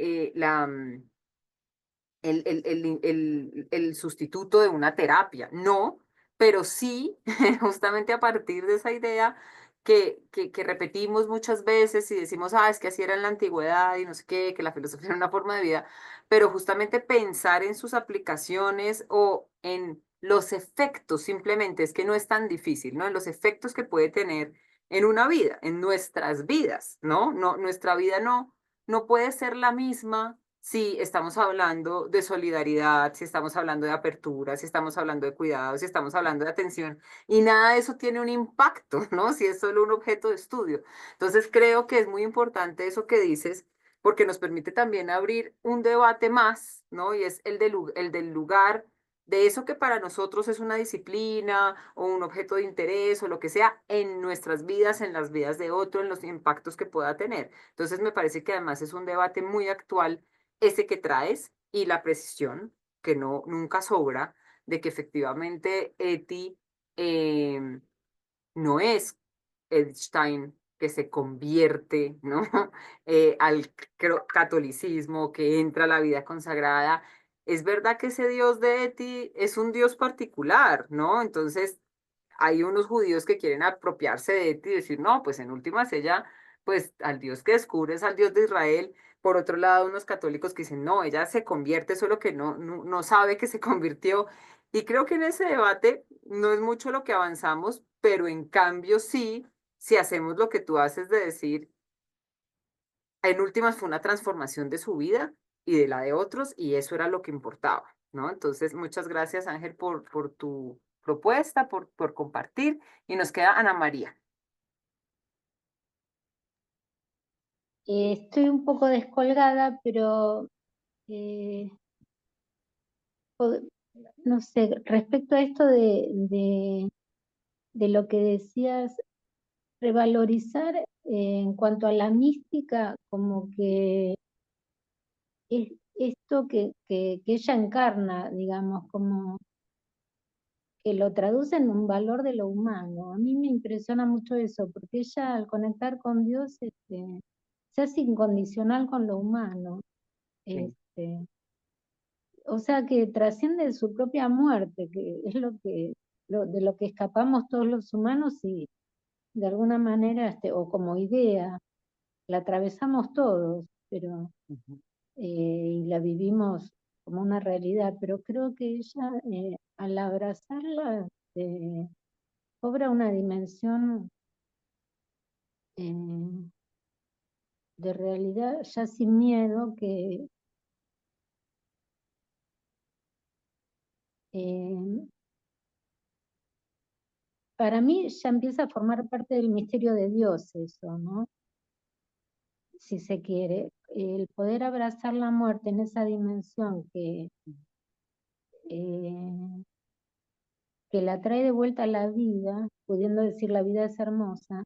sustituto de una terapia, no, pero sí justamente a partir de esa idea que repetimos muchas veces y decimos, ah, es que así era en la antigüedad y no sé qué, que la filosofía era una forma de vida, pero justamente pensar en sus aplicaciones o en los efectos, simplemente es que no es tan difícil, ¿no? En los efectos que puede tener en una vida, en nuestras vidas, ¿no? No, nuestra vida no puede ser la misma si estamos hablando de solidaridad, si estamos hablando de apertura, si estamos hablando de cuidado, si estamos hablando de atención, y nada de eso tiene un impacto, ¿no? Si es solo un objeto de estudio. Entonces creo que es muy importante eso que dices, porque nos permite también abrir un debate más, ¿no? Y es el del lugar de eso que para nosotros es una disciplina o un objeto de interés o lo que sea en nuestras vidas, en las vidas de otro, en los impactos que pueda tener. Entonces me parece que además es un debate muy actual ese que traes y la precisión, que no nunca sobra, de que efectivamente Eti no es Edstein que se convierte, ¿no? Al catolicismo, que entra a la vida consagrada. Es verdad que ese Dios de Eti es un Dios particular, ¿no? Entonces, hay unos judíos que quieren apropiarse de Eti y decir, no, pues en últimas ella, pues al Dios que descubre es al Dios de Israel. Por otro lado, unos católicos que dicen, no, ella se convierte, solo que no sabe que se convirtió. Y creo que en ese debate no es mucho lo que avanzamos, pero en cambio sí, si hacemos lo que tú haces de decir, en últimas fue una transformación de su vida y de la de otros, y eso era lo que importaba, ¿no? Entonces, muchas gracias, Ángel, por tu propuesta, por compartir, y nos queda Ana María. Estoy un poco descolgada, pero no sé, respecto a esto de lo que decías, revalorizar en cuanto a la mística, como que es esto que ella encarna, digamos, como que lo traduce en un valor de lo humano. A mí me impresiona mucho eso, porque ella al conectar con Dios se hace incondicional con lo humano. Sí. O sea que trasciende su propia muerte, que es de lo que escapamos todos los humanos y de alguna manera, o como idea, la atravesamos todos, pero Ujú. y la vivimos como una realidad, pero creo que ella al abrazarla cobra una dimensión eh, de realidad ya sin miedo que eh, para mí ya empieza a formar parte del misterio de Dios eso, ¿no? Si se quiere, el poder abrazar la muerte en esa dimensión eh, que la trae de vuelta a la vida, pudiendo decir la vida es hermosa,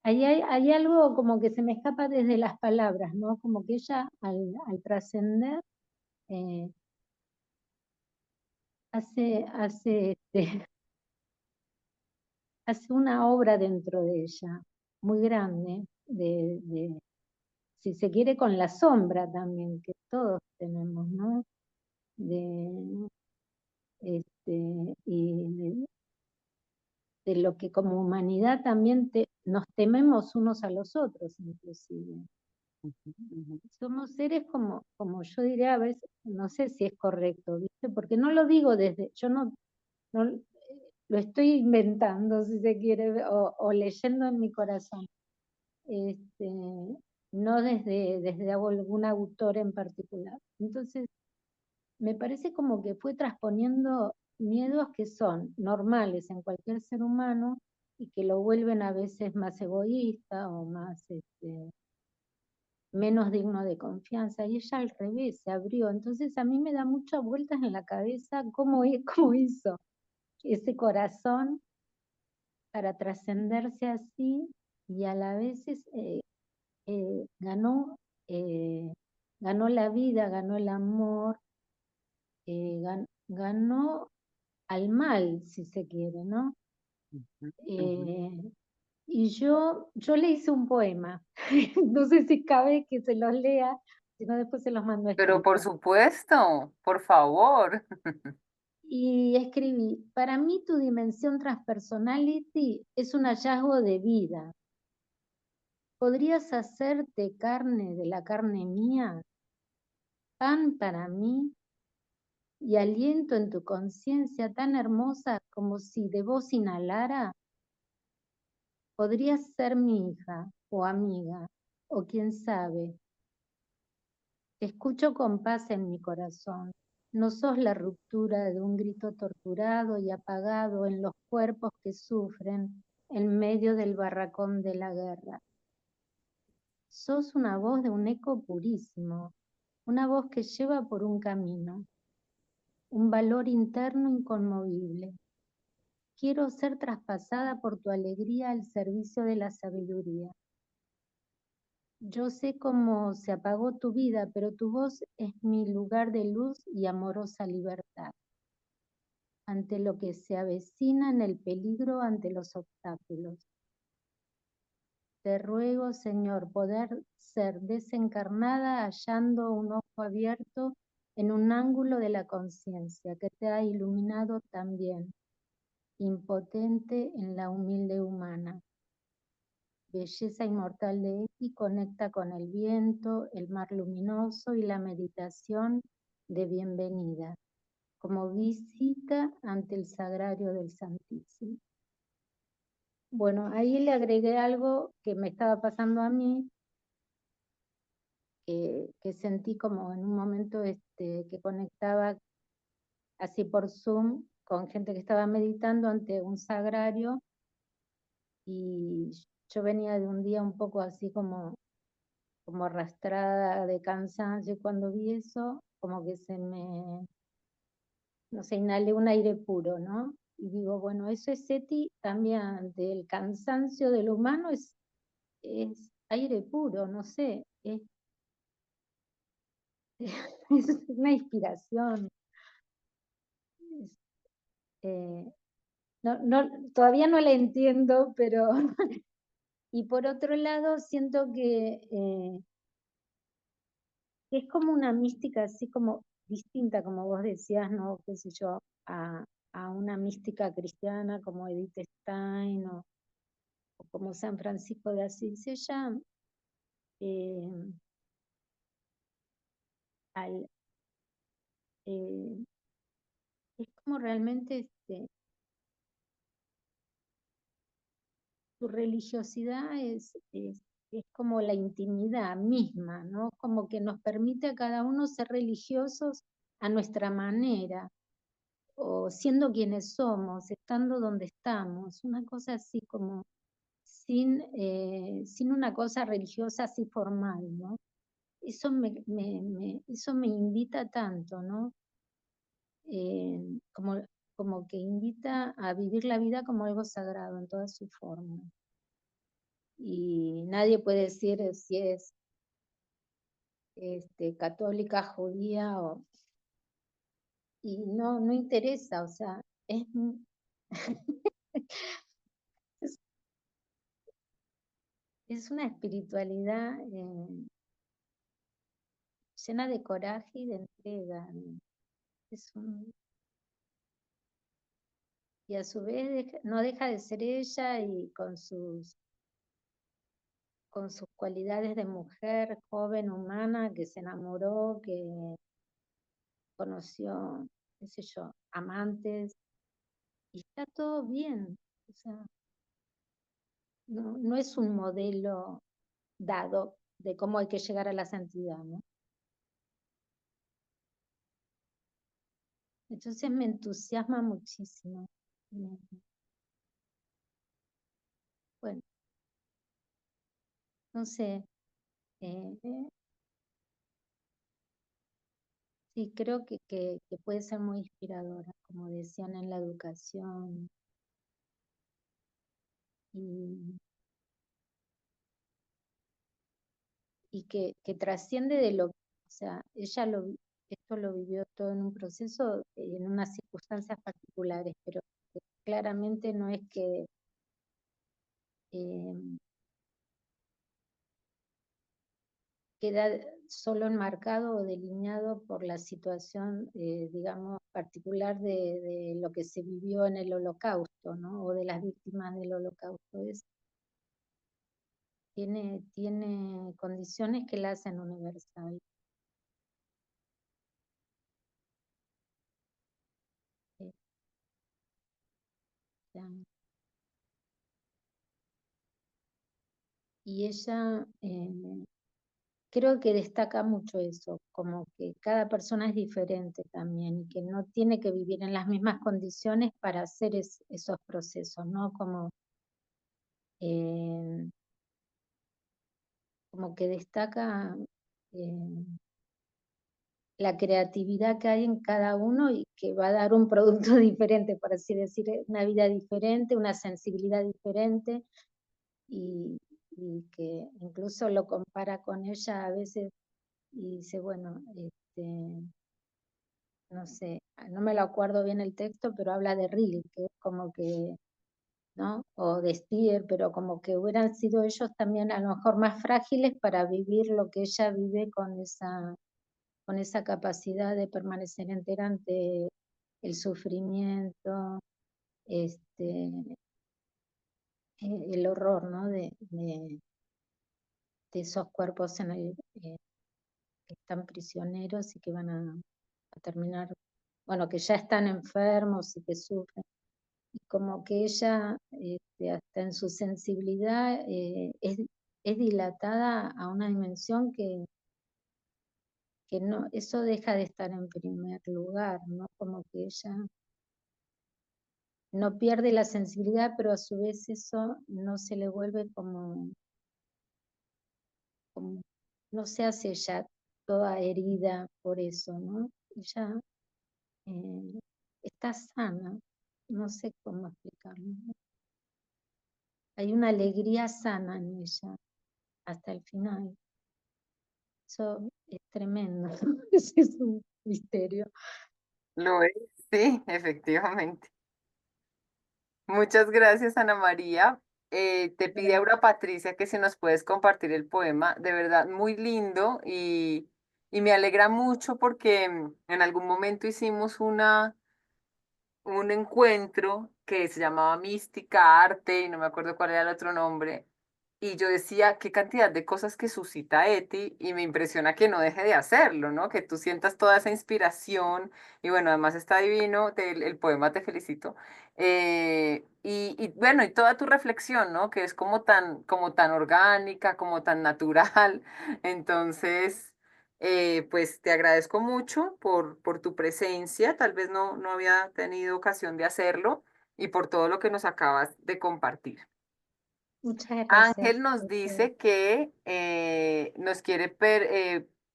hay algo como que se me escapa desde las palabras, ¿no? Como que ella al trascender eh, hace una obra dentro de ella muy grande, si se quiere, con la sombra también, que todos tenemos, ¿no? De, y de lo que como humanidad también nos tememos unos a los otros, inclusive. Somos seres como yo diría a veces, no sé si es correcto, ¿viste? Porque no lo digo yo no lo estoy inventando, si se quiere, o leyendo en mi corazón. No desde algún autor en particular. Entonces, me parece como que fue transponiendo miedos que son normales en cualquier ser humano y que lo vuelven a veces más egoísta o más menos digno de confianza, y ella al revés se abrió. Entonces a mí me da muchas vueltas en la cabeza cómo hizo ese corazón para trascenderse así y a la vez eh, ganó, eh, ganó la vida, ganó el amor, ganó al mal, si se quiere, ¿no? Y yo le hice un poema, no sé si cabe que se los lea, si no después se los mando Pero por escrito. supuesto, por favor. Y escribí, para mí tu dimensión transpersonality es un hallazgo de vida. ¿Podrías hacerte carne de la carne mía? Pan para mí y aliento en tu conciencia tan hermosa como si de vos inhalara. Podrías ser mi hija o amiga o quién sabe. Te escucho con paz en mi corazón. No sos la ruptura de un grito torturado y apagado en los cuerpos que sufren en medio del barracón de la guerra. Sos una voz de un eco purísimo, una voz que lleva por un camino, un valor interno inconmovible. Quiero ser traspasada por tu alegría al servicio de la sabiduría. Yo sé cómo se apagó tu vida, pero tu voz es mi lugar de luz y amorosa libertad. Ante lo que se avecina en el peligro, ante los obstáculos. Te ruego, Señor, poder ser desencarnada hallando un ojo abierto en un ángulo de la conciencia que te ha iluminado también, impotente en la humilde humana. Belleza inmortal de Eki conecta con el viento, el mar luminoso y la meditación de bienvenida, como visita ante el sagrario del Santísimo. Bueno, ahí le agregué algo que me estaba pasando a mí, que sentí como en un momento que conectaba así por Zoom con gente que estaba meditando ante un sagrario y yo venía de un día un poco así como arrastrada de cansancio y cuando vi eso como que no sé, inhalé un aire puro, ¿no? Y digo, bueno, eso es Seti también, del cansancio del humano es aire puro, no sé, es una inspiración. Eh, todavía no la entiendo, pero y por otro lado siento que es como una mística así como distinta, como vos decías, ¿no? Qué sé yo, a una mística cristiana como Edith Stein o como San Francisco de Asís. Ella eh, al, eh, es como realmente su religiosidad es como la intimidad misma, ¿no? Como que nos permite a cada uno ser religiosos a nuestra manera, o siendo quienes somos, estando donde estamos, una cosa así como sin una cosa religiosa así formal, ¿no? Eso eso me invita tanto, ¿no? Como, como que invita a vivir la vida como algo sagrado en toda su forma. Y nadie puede decir si es católica, judía, y no interesa, o sea, es, es una espiritualidad llena de coraje y de entrega. Es y a su vez no deja de ser ella y con sus cualidades de mujer joven, humana, que se enamoró, que conoció, qué sé yo, amantes, y está todo bien. O sea, no es un modelo dado de cómo hay que llegar a la santidad, ¿no? Entonces me entusiasma muchísimo. Bueno, no sé, sí, creo que puede ser muy inspiradora, como decían en la educación, y, y que trasciende de lo, o sea, esto lo vivió todo en un proceso, en unas circunstancias particulares, pero que claramente no es eh, que solo enmarcado o delineado por la situación, digamos, particular de lo que se vivió en el Holocausto, ¿no? O de las víctimas del Holocausto. Tiene condiciones que la hacen universal. Ya. Y ella creo que destaca mucho eso, como que cada persona es diferente también y que no tiene que vivir en las mismas condiciones para hacer esos procesos, ¿no? Eh, como que destaca eh, la creatividad que hay en cada uno y que va a dar un producto diferente, por así decir, una vida diferente, una sensibilidad diferente y, y que incluso lo compara con ella a veces y dice, bueno, no sé, no me lo acuerdo bien el texto, pero habla de Rilke, que es como que, ¿no? O de Stier, pero como que hubieran sido ellos también a lo mejor más frágiles para vivir lo que ella vive con esa capacidad de permanecer entera ante el sufrimiento, el horror, ¿no? De esos cuerpos que están prisioneros y que van a terminar, bueno, que ya están enfermos y que sufren. Y como que ella, hasta en su sensibilidad, es dilatada a una dimensión que no, eso deja de estar en primer lugar, ¿no? Como que ella no pierde la sensibilidad, pero a su vez eso no se le vuelve como no se hace ya toda herida por eso, ¿no? Ella está sana, no sé cómo explicarlo, ¿no? Hay una alegría sana en ella hasta el final. Eso es tremendo, ese es un misterio. Lo es, sí, efectivamente. Muchas gracias, Ana María. Te pide Aura Patricia que si nos puedes compartir el poema, de verdad muy lindo y me alegra mucho porque en algún momento hicimos un encuentro que se llamaba Mística, Arte, y no me acuerdo cuál era el otro nombre. Y yo decía, qué cantidad de cosas que suscita Eti, y me impresiona que no deje de hacerlo, ¿no? Que tú sientas toda esa inspiración, y bueno, además está divino, el poema te felicito. Y bueno, y toda tu reflexión, ¿no? Que es como tan orgánica, como tan natural. Entonces, pues te agradezco mucho por tu presencia, tal vez no había tenido ocasión de hacerlo, y por todo lo que nos acabas de compartir. Muchas gracias. Ángel nos dice que nos quiere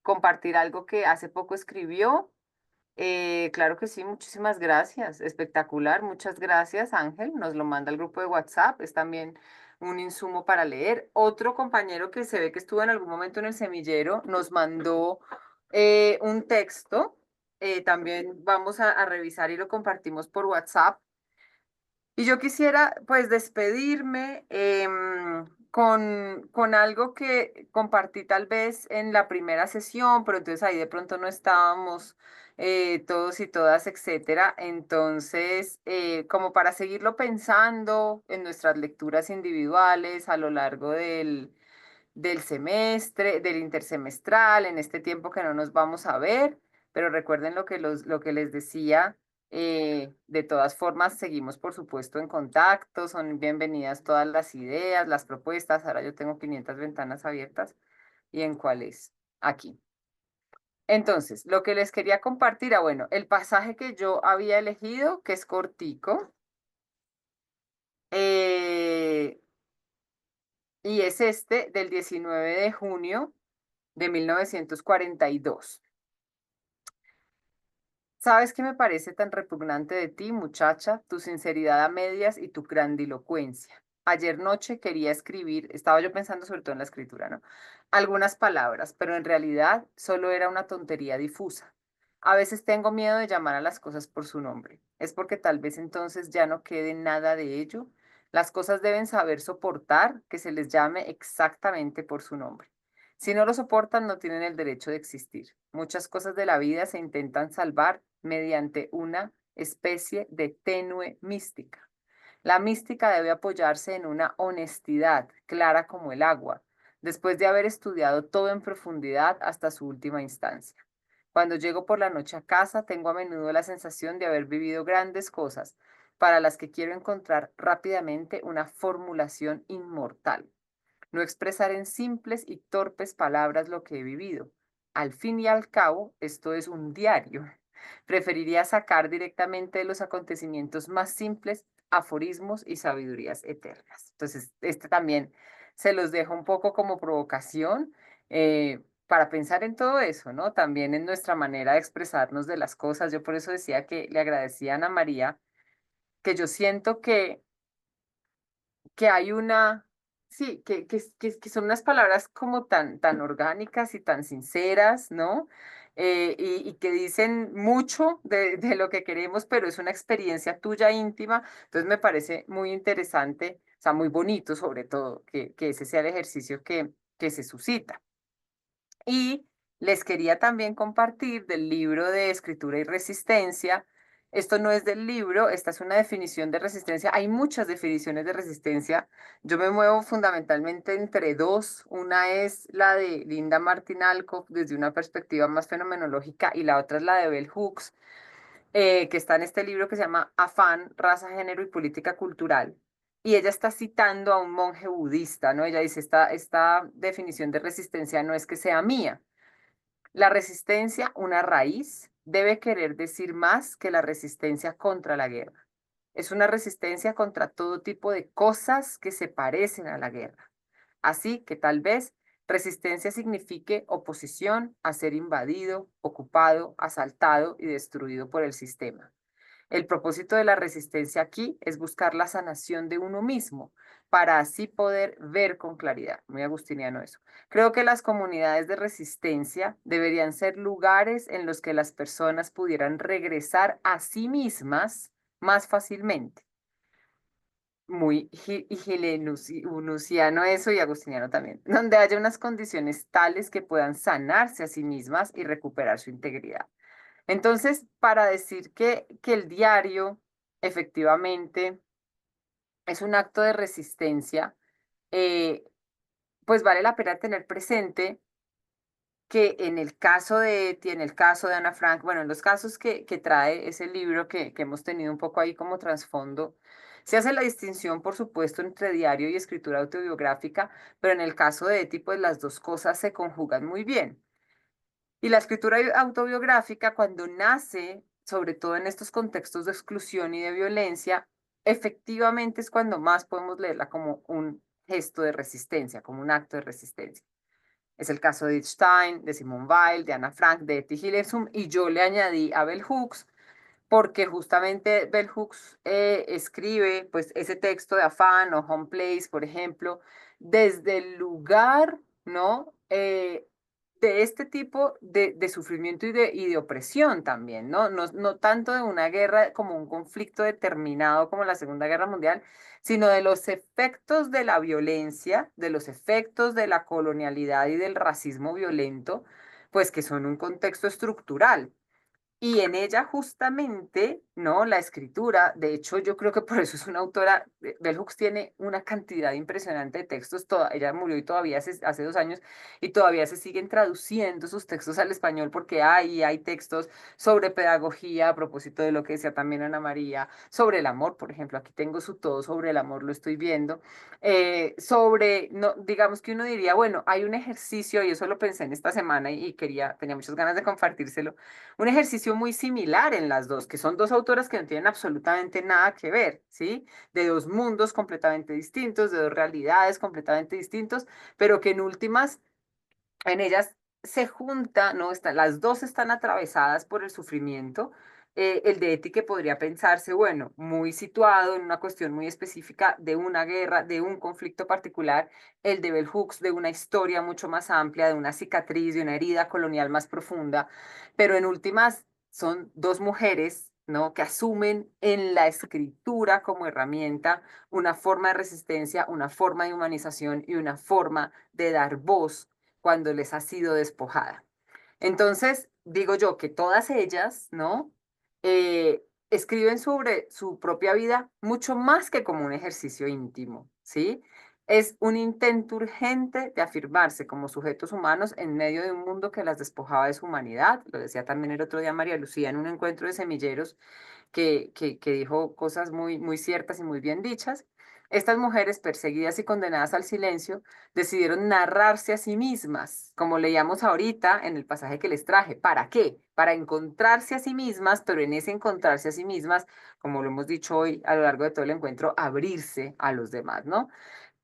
compartir algo que hace poco escribió. Claro que sí, muchísimas gracias. Espectacular, muchas gracias, Ángel. Nos lo manda al grupo de WhatsApp. Es también un insumo para leer. Otro compañero que se ve que estuvo en algún momento en el semillero nos mandó un texto. También vamos a revisar y lo compartimos por WhatsApp. Y yo quisiera pues despedirme con algo que compartí tal vez en la primera sesión, pero entonces ahí de pronto no estábamos todos y todas, etcétera. Entonces, como para seguirlo pensando en nuestras lecturas individuales a lo largo del semestre, del intersemestral, en este tiempo que no nos vamos a ver, pero recuerden lo que les decía, de todas formas seguimos por supuesto en contacto, son bienvenidas todas las ideas, las propuestas, ahora yo tengo 500 ventanas abiertas y en cuál es, aquí. Entonces, lo que les quería compartir, bueno, el pasaje que yo había elegido, que es cortico, eh, y es este del 19 de junio de 1942. ¿Sabes qué me parece tan repugnante de ti, muchacha? Tu sinceridad a medias y tu grandilocuencia. Ayer noche quería escribir, estaba yo pensando sobre todo en la escritura, ¿no? Algunas palabras, pero en realidad solo era una tontería difusa. A veces tengo miedo de llamar a las cosas por su nombre. Es porque tal vez entonces ya no quede nada de ello. Las cosas deben saber soportar que se les llame exactamente por su nombre. Si no lo soportan, no tienen el derecho de existir. Muchas cosas de la vida se intentan salvar mediante una especie de tenue mística. La mística debe apoyarse en una honestidad clara como el agua, después de haber estudiado todo en profundidad hasta su última instancia. Cuando llego por la noche a casa, tengo a menudo la sensación de haber vivido grandes cosas, para las que quiero encontrar rápidamente una formulación inmortal. No expresar en simples y torpes palabras lo que he vivido. Al fin y al cabo, esto es un diario. Preferiría sacar directamente de los acontecimientos más simples aforismos y sabidurías eternas. Entonces, este también se los dejo un poco como provocación para pensar en todo eso, ¿no? También en nuestra manera de expresarnos de las cosas. Yo por eso decía que le agradecía a Ana María, que yo siento que hay una, sí, que son unas palabras como tan orgánicas y tan sinceras, ¿no? Y que dicen mucho de lo que queremos, pero es una experiencia tuya íntima. Entonces me parece muy interesante, o sea, muy bonito sobre todo, que ese sea el ejercicio que se suscita. Y les quería también compartir del libro de Escritura y Resistencia. Esto no es del libro, esta es una definición de resistencia. Hay muchas definiciones de resistencia. Yo me muevo fundamentalmente entre dos. Una es la de Linda Martin Alcock desde una perspectiva más fenomenológica y la otra es la de Bell Hooks, que está en este libro que se llama Afán, Raza, Género y Política Cultural. Y ella está citando a un monje budista, ¿no? Ella dice, esta definición de resistencia no es que sea mía. La resistencia, una raíz, debe querer decir más que la resistencia contra la guerra. Es una resistencia contra todo tipo de cosas que se parecen a la guerra. Así que tal vez resistencia signifique oposición a ser invadido, ocupado, asaltado y destruido por el sistema. El propósito de la resistencia aquí es buscar la sanación de uno mismo para así poder ver con claridad. Muy agustiniano eso. Creo que las comunidades de resistencia deberían ser lugares en los que las personas pudieran regresar a sí mismas más fácilmente. Muy higilenusiano eso y agustiniano también, donde haya unas condiciones tales que puedan sanarse a sí mismas y recuperar su integridad. Entonces, para decir que el diario efectivamente es un acto de resistencia, eh, pues vale la pena tener presente que en el caso de Eti, en el caso de Ana Frank, bueno, en los casos que trae ese libro que hemos tenido un poco ahí como trasfondo, se hace la distinción, por supuesto, entre diario y escritura autobiográfica, pero en el caso de Eti, pues las dos cosas se conjugan muy bien. Y la escritura autobiográfica, cuando nace, sobre todo en estos contextos de exclusión y de violencia, efectivamente es cuando más podemos leerla como un gesto de resistencia, como un acto de resistencia. Es el caso de Edith Stein, de Simone Weil, de Ana Frank, de Etty Hillesum, y yo le añadí a Bell Hooks, porque justamente Bell Hooks escribe pues, ese texto de Afán o Home Place, por ejemplo, desde el lugar, ¿no? De este tipo de sufrimiento y de opresión también, ¿no? No tanto de una guerra como un conflicto determinado como la Segunda Guerra Mundial, sino de los efectos de la violencia, de los efectos de la colonialidad y del racismo violento, pues que son un contexto estructural. Y en ella justamente, ¿no? La escritura, de hecho yo creo que por eso es una autora, Bell Hooks tiene una cantidad impresionante de textos, ella murió y todavía hace 2 años y todavía se siguen traduciendo sus textos al español porque hay textos sobre pedagogía, a propósito de lo que decía también Ana María, sobre el amor, por ejemplo, aquí tengo su todo sobre el amor, lo estoy viendo, no, digamos que uno diría, bueno, hay un ejercicio, y eso lo pensé en esta semana y tenía muchas ganas de compartírselo, un ejercicio muy similar en las dos, que son dos autoras que no tienen absolutamente nada que ver, ¿sí? De dos mundos completamente distintos, de dos realidades completamente distintos, pero que en últimas, en ellas se junta, ¿no? Las dos están atravesadas por el sufrimiento. El de Eti que podría pensarse, bueno, muy situado en una cuestión muy específica de una guerra, de un conflicto particular, el de Bell Hooks de una historia mucho más amplia, de una cicatriz, de una herida colonial más profunda, pero en últimas son dos mujeres, ¿no? Que asumen en la escritura como herramienta una forma de resistencia, una forma de humanización y una forma de dar voz cuando les ha sido despojada. Entonces, digo yo que todas ellas, ¿no? Escriben sobre su propia vida mucho más que como un ejercicio íntimo, ¿sí? Es un intento urgente de afirmarse como sujetos humanos en medio de un mundo que las despojaba de su humanidad. Lo decía también el otro día María Lucía en un encuentro de semilleros que dijo cosas muy, muy ciertas y muy bien dichas. Estas mujeres perseguidas y condenadas al silencio decidieron narrarse a sí mismas, como leíamos ahorita en el pasaje que les traje. ¿Para qué? Para encontrarse a sí mismas, pero en ese encontrarse a sí mismas, como lo hemos dicho hoy a lo largo de todo el encuentro, abrirse a los demás, ¿no?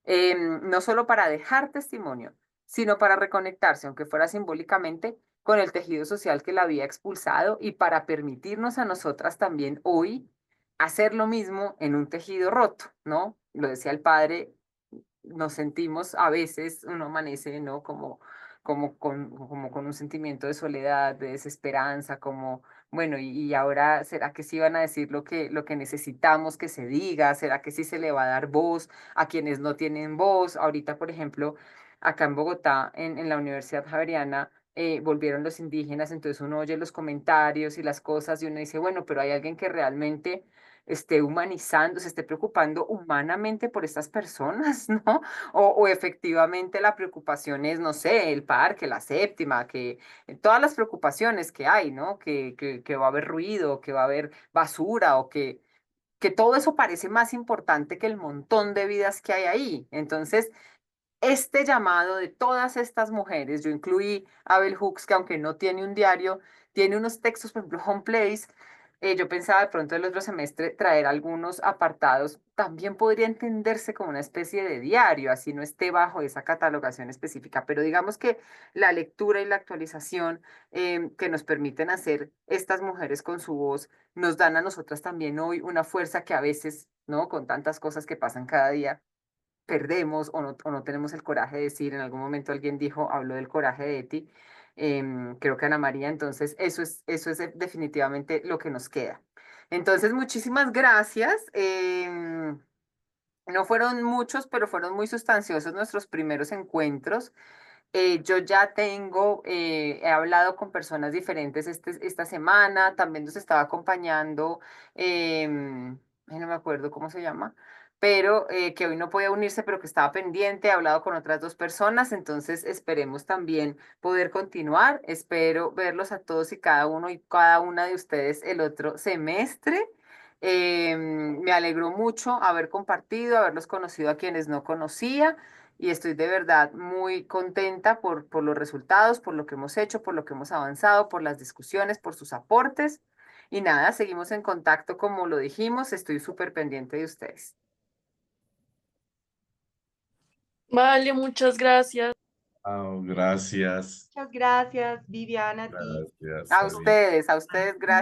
No solo para dejar testimonio, sino para reconectarse, aunque fuera simbólicamente, con el tejido social que la había expulsado y para permitirnos a nosotras también hoy hacer lo mismo en un tejido roto, ¿no? Lo decía el padre, nos sentimos a veces, uno amanece, ¿no? Como con un sentimiento de soledad, de desesperanza, como, bueno, y ahora, ¿será que sí van a decir lo que necesitamos que se diga? ¿Será que sí se le va a dar voz a quienes no tienen voz? Ahorita, por ejemplo, acá en Bogotá, en la Universidad Javeriana, volvieron los indígenas, entonces uno oye los comentarios y las cosas y uno dice, bueno, pero hay alguien que realmente esté humanizando, se esté preocupando humanamente por estas personas, ¿no? O efectivamente la preocupación es, no sé, el parque, la séptima, que todas las preocupaciones que hay, ¿no? Que va a haber ruido, que va a haber basura o que todo eso parece más importante que el montón de vidas que hay ahí. Entonces, este llamado de todas estas mujeres, yo incluí a Bell Hooks, que aunque no tiene un diario, tiene unos textos, por ejemplo, Home Place. Yo pensaba de pronto el otro semestre traer algunos apartados, también podría entenderse como una especie de diario, así no esté bajo esa catalogación específica, pero digamos que la lectura y la actualización que nos permiten hacer estas mujeres con su voz nos dan a nosotras también hoy una fuerza que a veces, ¿no? Con tantas cosas que pasan cada día perdemos o no tenemos el coraje de decir, en algún momento alguien dijo, habló del coraje de Eti, creo que Ana María, entonces eso es definitivamente lo que nos queda. Entonces, muchísimas gracias. No fueron muchos, pero fueron muy sustanciosos nuestros primeros encuentros. Yo ya tengo, he hablado con personas diferentes esta semana, también nos estaba acompañando, ay, no me acuerdo cómo se llama, pero que hoy no podía unirse, pero que estaba pendiente, he hablado con otras dos personas, entonces esperemos también poder continuar, espero verlos a todos y cada uno y cada una de ustedes el otro semestre. Me alegró mucho haber compartido, haberlos conocido a quienes no conocía y estoy de verdad muy contenta por los resultados, por lo que hemos hecho, por lo que hemos avanzado, por las discusiones, por sus aportes. Y nada, seguimos en contacto como lo dijimos, estoy súper pendiente de ustedes. Vale, muchas gracias. Gracias. Muchas gracias, Viviana, a ti. Gracias, Fabi. A ustedes, gracias.